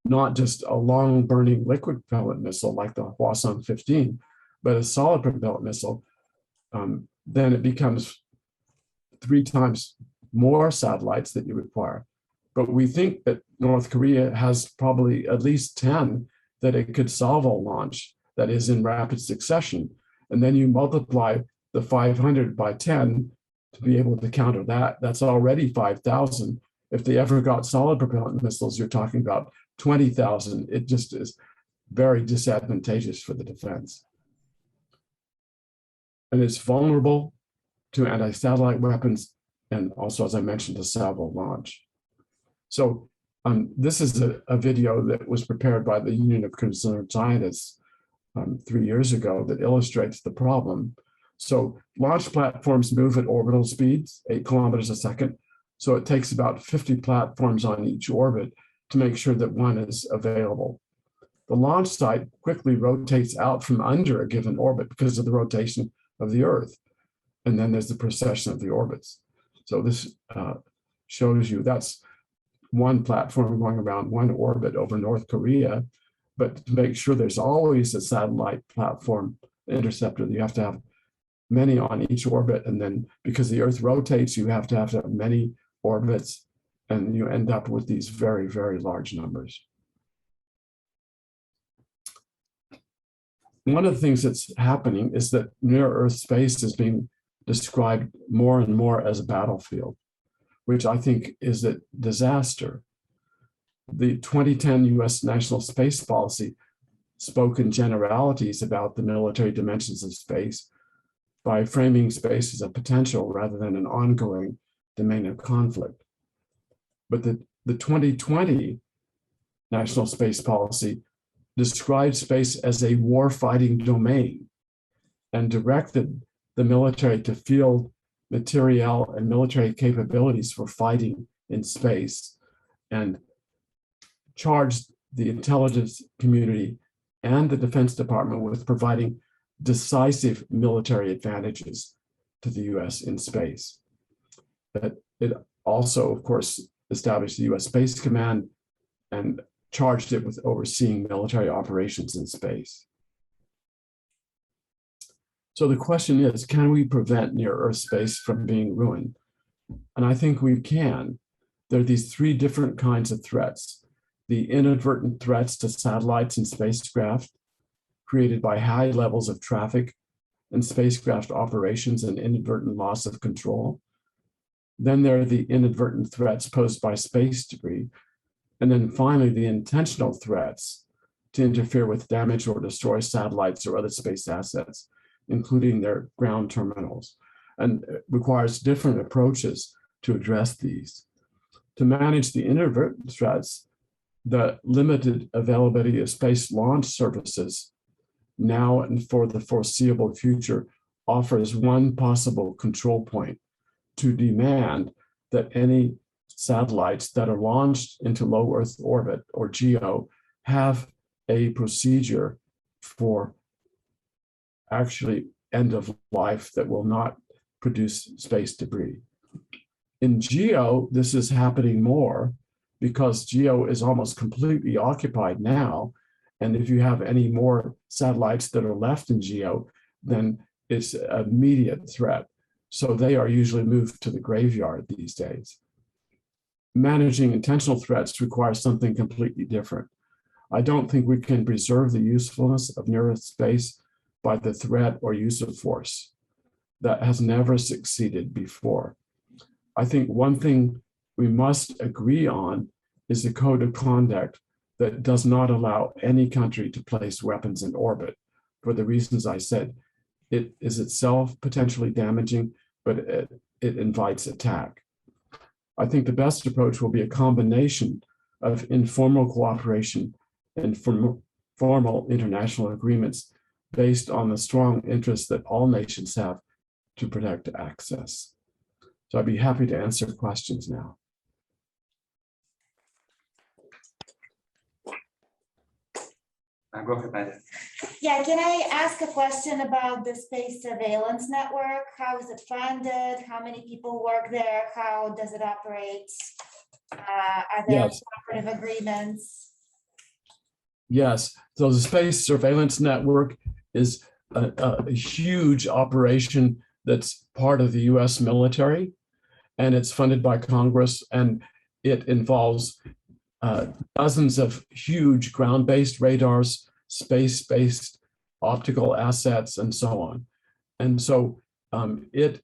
not just a long burning liquid propellant missile like the Hwasong 15, but a solid propellant missile, then it becomes 3 times more satellites that you require. But we think that North Korea has probably at least 10 that it could salvo launch, that is in rapid succession. And then you multiply the 500 by 10 to be able to counter that. That's already 5,000. If they ever got solid propellant missiles, you're talking about 20,000. It just is very disadvantageous for the defense. And it's vulnerable to anti-satellite weapons and also, as I mentioned, to salvo launch. So this is a video that was prepared by the Union of Concerned Scientists 3 years ago that illustrates the problem. So launch platforms move at orbital speeds, 8 kilometers a second. So it takes about 50 platforms on each orbit to make sure that one is available. The launch site quickly rotates out from under a given orbit because of the rotation of the Earth. And then there's the precession of the orbits. So this shows you that's one platform going around one orbit over North Korea. But to make sure there's always a satellite platform interceptor, you have to have many on each orbit. And then because the Earth rotates, you have to have many orbits, and you end up with these very, very large numbers. One of the things that's happening is that near-Earth space is being described more and more as a battlefield, which I think is a disaster. The 2010 US National Space Policy spoke in generalities about the military dimensions of space by framing space as a potential rather than an ongoing domain of conflict. But the 2020 National Space Policy described space as a war-fighting domain and directed the military to field materiel and military capabilities for fighting in space, and charged the intelligence community and the Defense Department with providing decisive military advantages to the US in space. But it also, of course, established the US Space Command and charged it with overseeing military operations in space. So the question is, can we prevent near-Earth space from being ruined? And I think we can. There are these 3 different kinds of threats. The inadvertent threats to satellites and spacecraft created by high levels of traffic and spacecraft operations and inadvertent loss of control. Then there are the inadvertent threats posed by space debris. And then finally, the intentional threats to interfere with, damage, or destroy satellites or other space assets, including their ground terminals, and it requires different approaches to address these. To manage the inadvertent threats, the limited availability of space launch services now and for the foreseeable future offers one possible control point to demand that any satellites that are launched into low Earth orbit or GEO have a procedure for actually end of life that will not produce space debris. In GEO, this is happening more because GEO is almost completely occupied now. And if you have any more satellites that are left in GEO, then it's an immediate threat. So they are usually moved to the graveyard these days. Managing intentional threats requires something completely different. I don't think we can preserve the usefulness of near Earth space by the threat or use of force. That has never succeeded before. I think one thing we must agree on is a code of conduct that does not allow any country to place weapons in orbit for the reasons I said. It is itself potentially damaging, but it invites attack. I think the best approach will be a combination of informal cooperation and formal international agreements based on the strong interest that all nations have to protect access. So I'd be happy to answer questions now. Go ahead, Nadia. Yeah, can I ask a question about the space surveillance network? How is it funded? How many people work there? How does it operate? Are there cooperative agreements? Yes, so the space surveillance network is a huge operation that's part of the US military, and it's funded by Congress, and it involves dozens of huge ground-based radars, space-based optical assets, and so on. And so it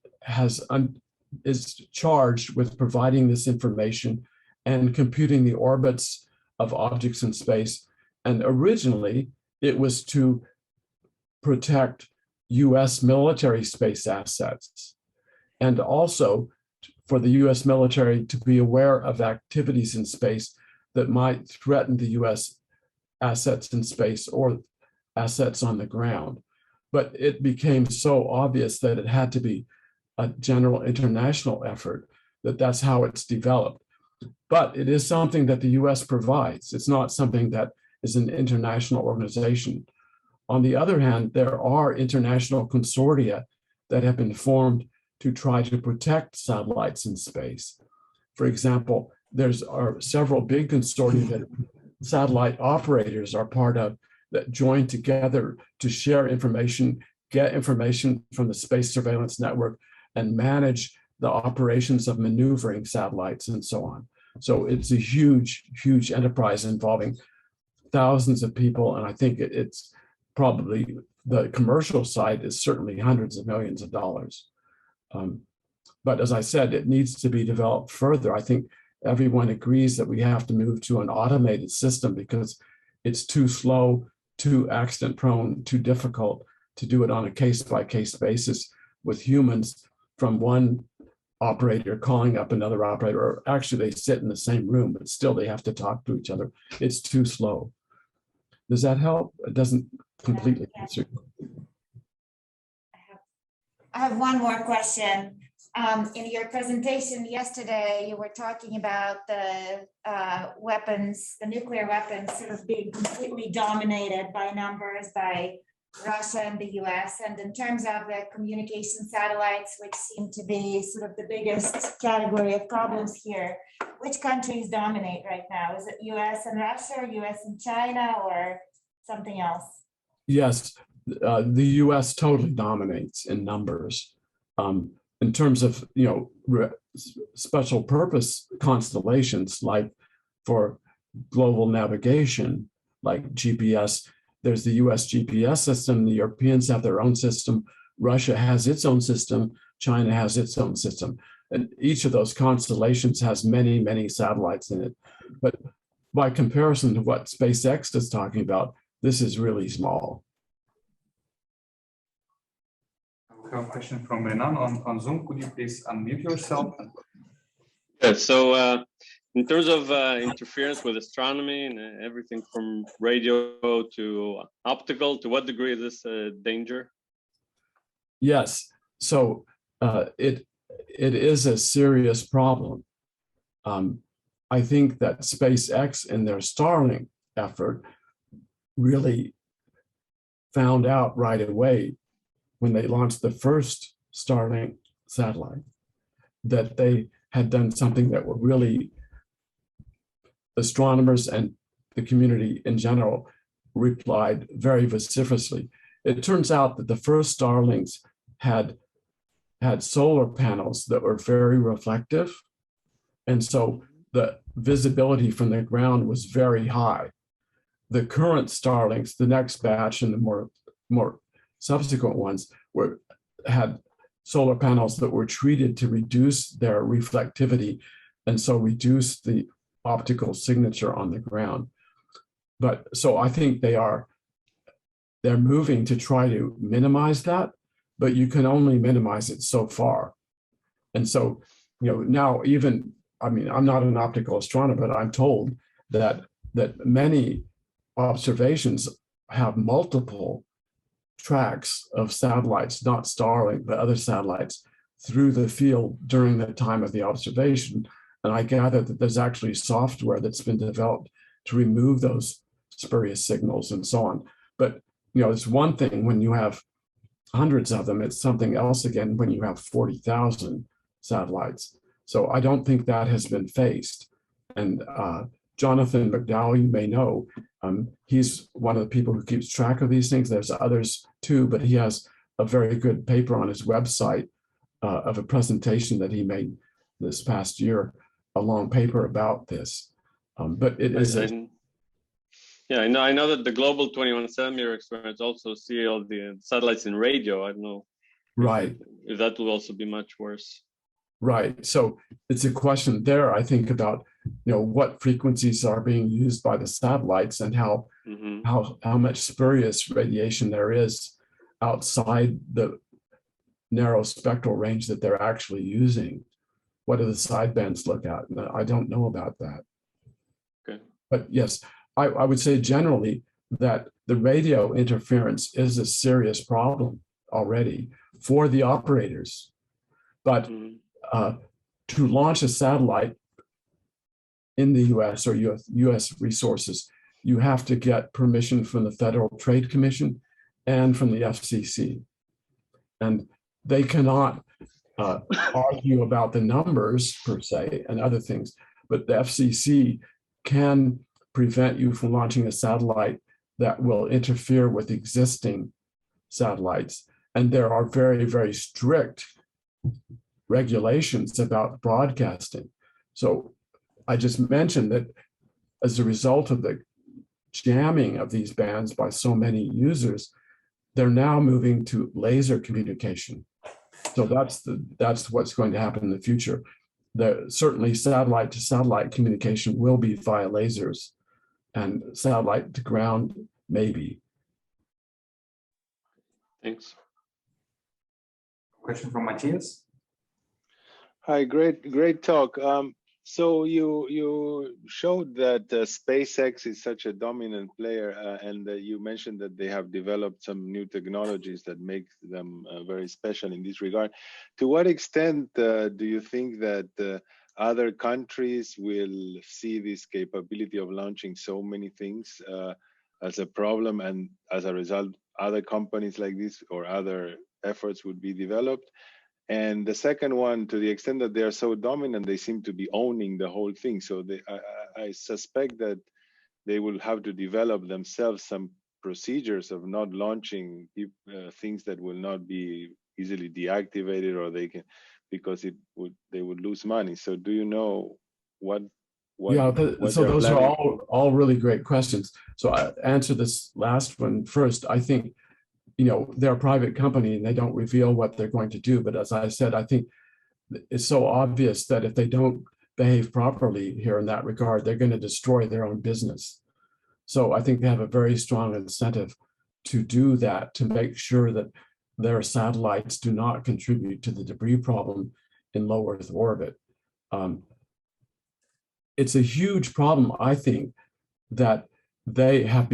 is charged with providing this information and computing the orbits of objects in space. And originally, it was to protect US military space assets, and also for the US military to be aware of activities in space that might threaten the US assets in space or assets on the ground. But it became so obvious that it had to be a general international effort, that's how it's developed. But it is something that the US provides. It's not something that is an international organization. On the other hand, there are international consortia that have been formed to try to protect satellites in space. For example, there are several big consortia that satellite operators are part of that join together to share information, get information from the space surveillance network, and manage the operations of maneuvering satellites and so on. So it's a huge, huge enterprise involving thousands of people. And I think it's probably, the commercial side is certainly hundreds of millions of dollars. But as I said, it needs to be developed further. I think everyone agrees that we have to move to an automated system because it's too slow, too accident prone, too difficult to do it on a case-by-case basis with humans from one operator calling up another operator, or actually they sit in the same room, but still they have to talk to each other. It's too slow. Does that help? It doesn't completely answer. I have one more question. In your presentation yesterday, you were talking about the weapons, the nuclear weapons sort of being completely dominated by numbers by Russia and the US. And in terms of the communication satellites, which seem to be sort of the biggest category of problems here, which countries dominate right now? Is it US and Russia, or US and China, or something else? Yes, the US totally dominates in numbers. In terms of, special purpose constellations, like for global navigation, like GPS, there's the US GPS system, the Europeans have their own system, Russia has its own system, China has its own system. And each of those constellations has many, many satellites in it. But by comparison to what SpaceX is talking about, this is really small. We have a question from Renan on Zoom. Could you please unmute yourself? Yeah, so in terms of interference with astronomy and everything from radio to optical, to what degree is this a danger? Yes, so it is a serious problem. I think that SpaceX in their Starlink effort really found out right away when they launched the first Starlink satellite that they had done something that were really, astronomers and the community in general replied very vociferously. It turns out that the first Starlinks had solar panels that were very reflective. And so the visibility from the ground was very high. The current Starlinks, the next batch and the more subsequent ones, had solar panels that were treated to reduce their reflectivity and so reduce the optical signature on the ground. But so I think they're moving to try to minimize that, but you can only minimize it so far. And so, now even, I mean, I'm not an optical astronomer, but I'm told that many observations have multiple tracks of satellites, not Starlink, but other satellites, through the field during the time of the observation. And I gather that there's actually software that's been developed to remove those spurious signals and so on. But, it's one thing when you have hundreds of them, it's something else again when you have 40,000 satellites. So I don't think that has been faced. And Jonathan McDowell, you may know, he's one of the people who keeps track of these things. There's others too, but he has a very good paper on his website of a presentation that he made this past year, a long paper about this. But it is yeah, I know that the global 21 centimeter experiments also see all the satellites in radio. I don't know. Right. If that will also be much worse. Right. So it's a question there, I think, about what frequencies are being used by the satellites and how much spurious radiation there is outside the narrow spectral range that they're actually using. What do the sidebands look at? I don't know about that. Okay. But yes, I would say generally that the radio interference is a serious problem already for the operators. But to launch a satellite in the US or US resources, you have to get permission from the Federal Trade Commission and from the FCC. And they cannot argue about the numbers per se and other things, but the FCC can prevent you from launching a satellite that will interfere with existing satellites. And there are very, very strict regulations about broadcasting. So I just mentioned that as a result of the jamming of these bands by so many users, they're now moving to laser communication. So that's what's going to happen in the future. Certainly satellite to satellite communication will be via lasers, and satellite to ground maybe. Thanks. Question from Matthias. Hi, great talk. So you showed that SpaceX is such a dominant player, and you mentioned that they have developed some new technologies that make them very special in this regard. To what extent do you think that other countries will see this capability of launching so many things as a problem, and as a result, other companies like this or other efforts would be developed? And the second one, to the extent that they are so dominant, they seem to be owning the whole thing. So I suspect that they will have to develop themselves some procedures of not launching things that will not be easily deactivated, or they can, because they would lose money. So do you know what so those are all really great questions. So I answer this last one first. I think they're a private company and they don't reveal what they're going to do. But as I said, I think it's so obvious that if they don't behave properly here in that regard, they're going to destroy their own business. So I think they have a very strong incentive to do that, to make sure that their satellites do not contribute to the debris problem in low Earth orbit. It's a huge problem, I think, that they have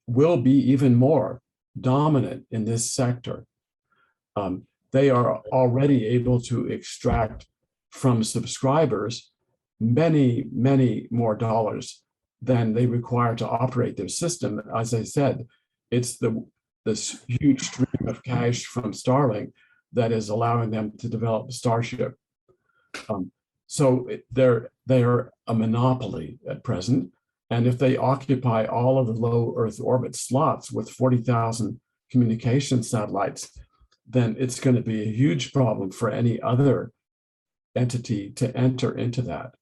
will be even more dominant in this sector. They are already able to extract from subscribers many, many more dollars than they require to operate their system. As I said, it's this huge stream of cash from Starlink that is allowing them to develop Starship. So they are a monopoly at present. And if they occupy all of the low Earth orbit slots with 40,000 communication satellites, then it's going to be a huge problem for any other entity to enter into that.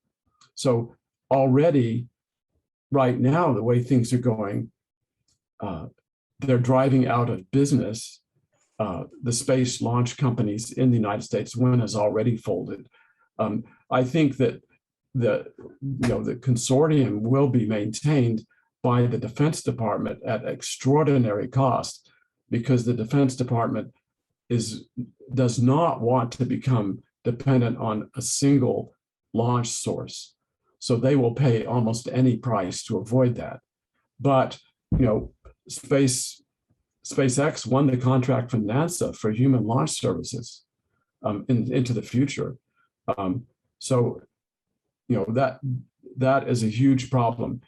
So already, right now, the way things are going, they're driving out of business the space launch companies in the United States. One has already folded. I think that the consortium will be maintained by the Defense Department at extraordinary cost, because the Defense Department does not want to become dependent on a single launch source. So they will pay almost any price to avoid that. But SpaceX won the contract from NASA for human launch services into the future. So that is a huge problem.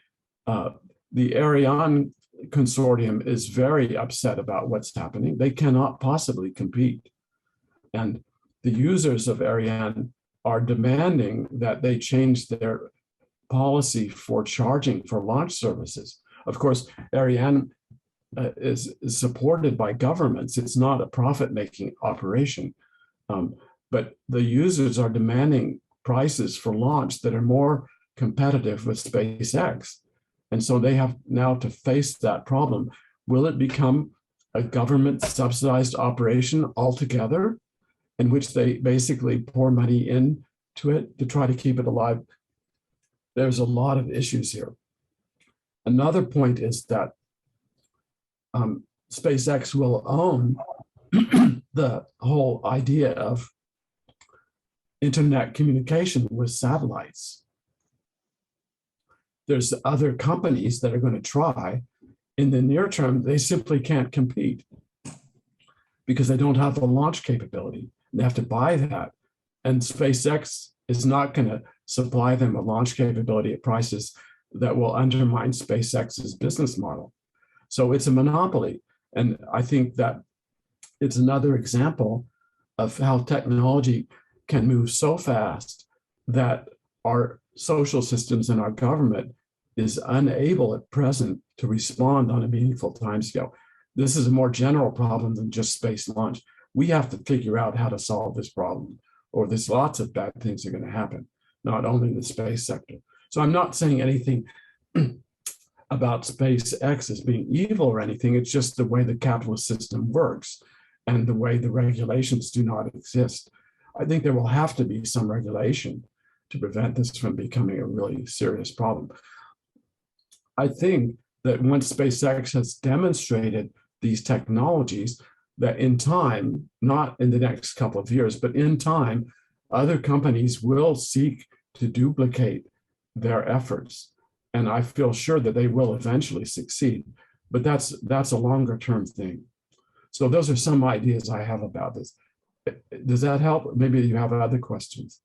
The Ariane consortium is very upset about what's happening. They cannot possibly compete. And the users of Ariane are demanding that they change their policy for charging for launch services. Of course, Ariane is supported by governments. It's not a profit-making operation. But the users are demanding prices for launch that are more competitive with SpaceX. And so they have now to face that problem. Will it become a government subsidized operation altogether, in which they basically pour money into it to try to keep it alive? There's a lot of issues here. Another point is that SpaceX will own the whole idea of internet communication with satellites. There's other companies that are going to try. In the near term, they simply can't compete because they don't have the launch capability. They have to buy that. And SpaceX is not going to supply them a launch capability at prices that will undermine SpaceX's business model. So it's a monopoly. And I think that it's another example of how technology can move so fast that our social systems and our government is unable at present to respond on a meaningful timescale. This is a more general problem than just space launch. We have to figure out how to solve this problem, or there's lots of bad things are going to happen, not only in the space sector. So I'm not saying anything about SpaceX as being evil or anything. It's just the way the capitalist system works and the way the regulations do not exist. I think there will have to be some regulation to prevent this from becoming a really serious problem. I think that once SpaceX has demonstrated these technologies, that in time, not in the next couple of years, but in time, other companies will seek to duplicate their efforts. And I feel sure that they will eventually succeed, but that's a longer term thing. So those are some ideas I have about this. Does that help? Maybe you have other questions.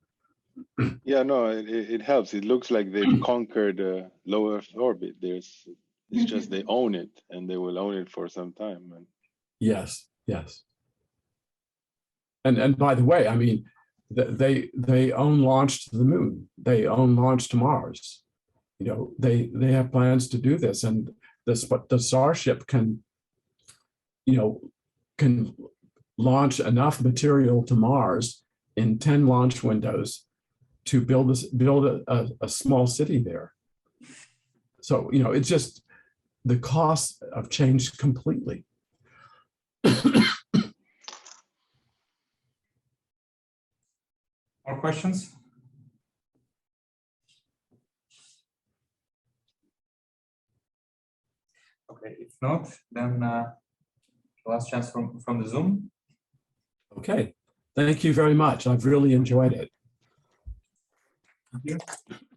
Yeah, no, it helps. It looks like they've conquered low Earth orbit. It's just they own it, and they will own it for some time. Yes, yes. And by the way, I mean, they own launch to the moon. They own launch to Mars. They have plans to do this, and the Starship can launch enough material to Mars in 10 launch windows to build a small city there. So it's just the costs have changed completely. More questions? Okay, if not, then last chance from the Zoom. Okay, thank you very much. I've really enjoyed it. Thank you.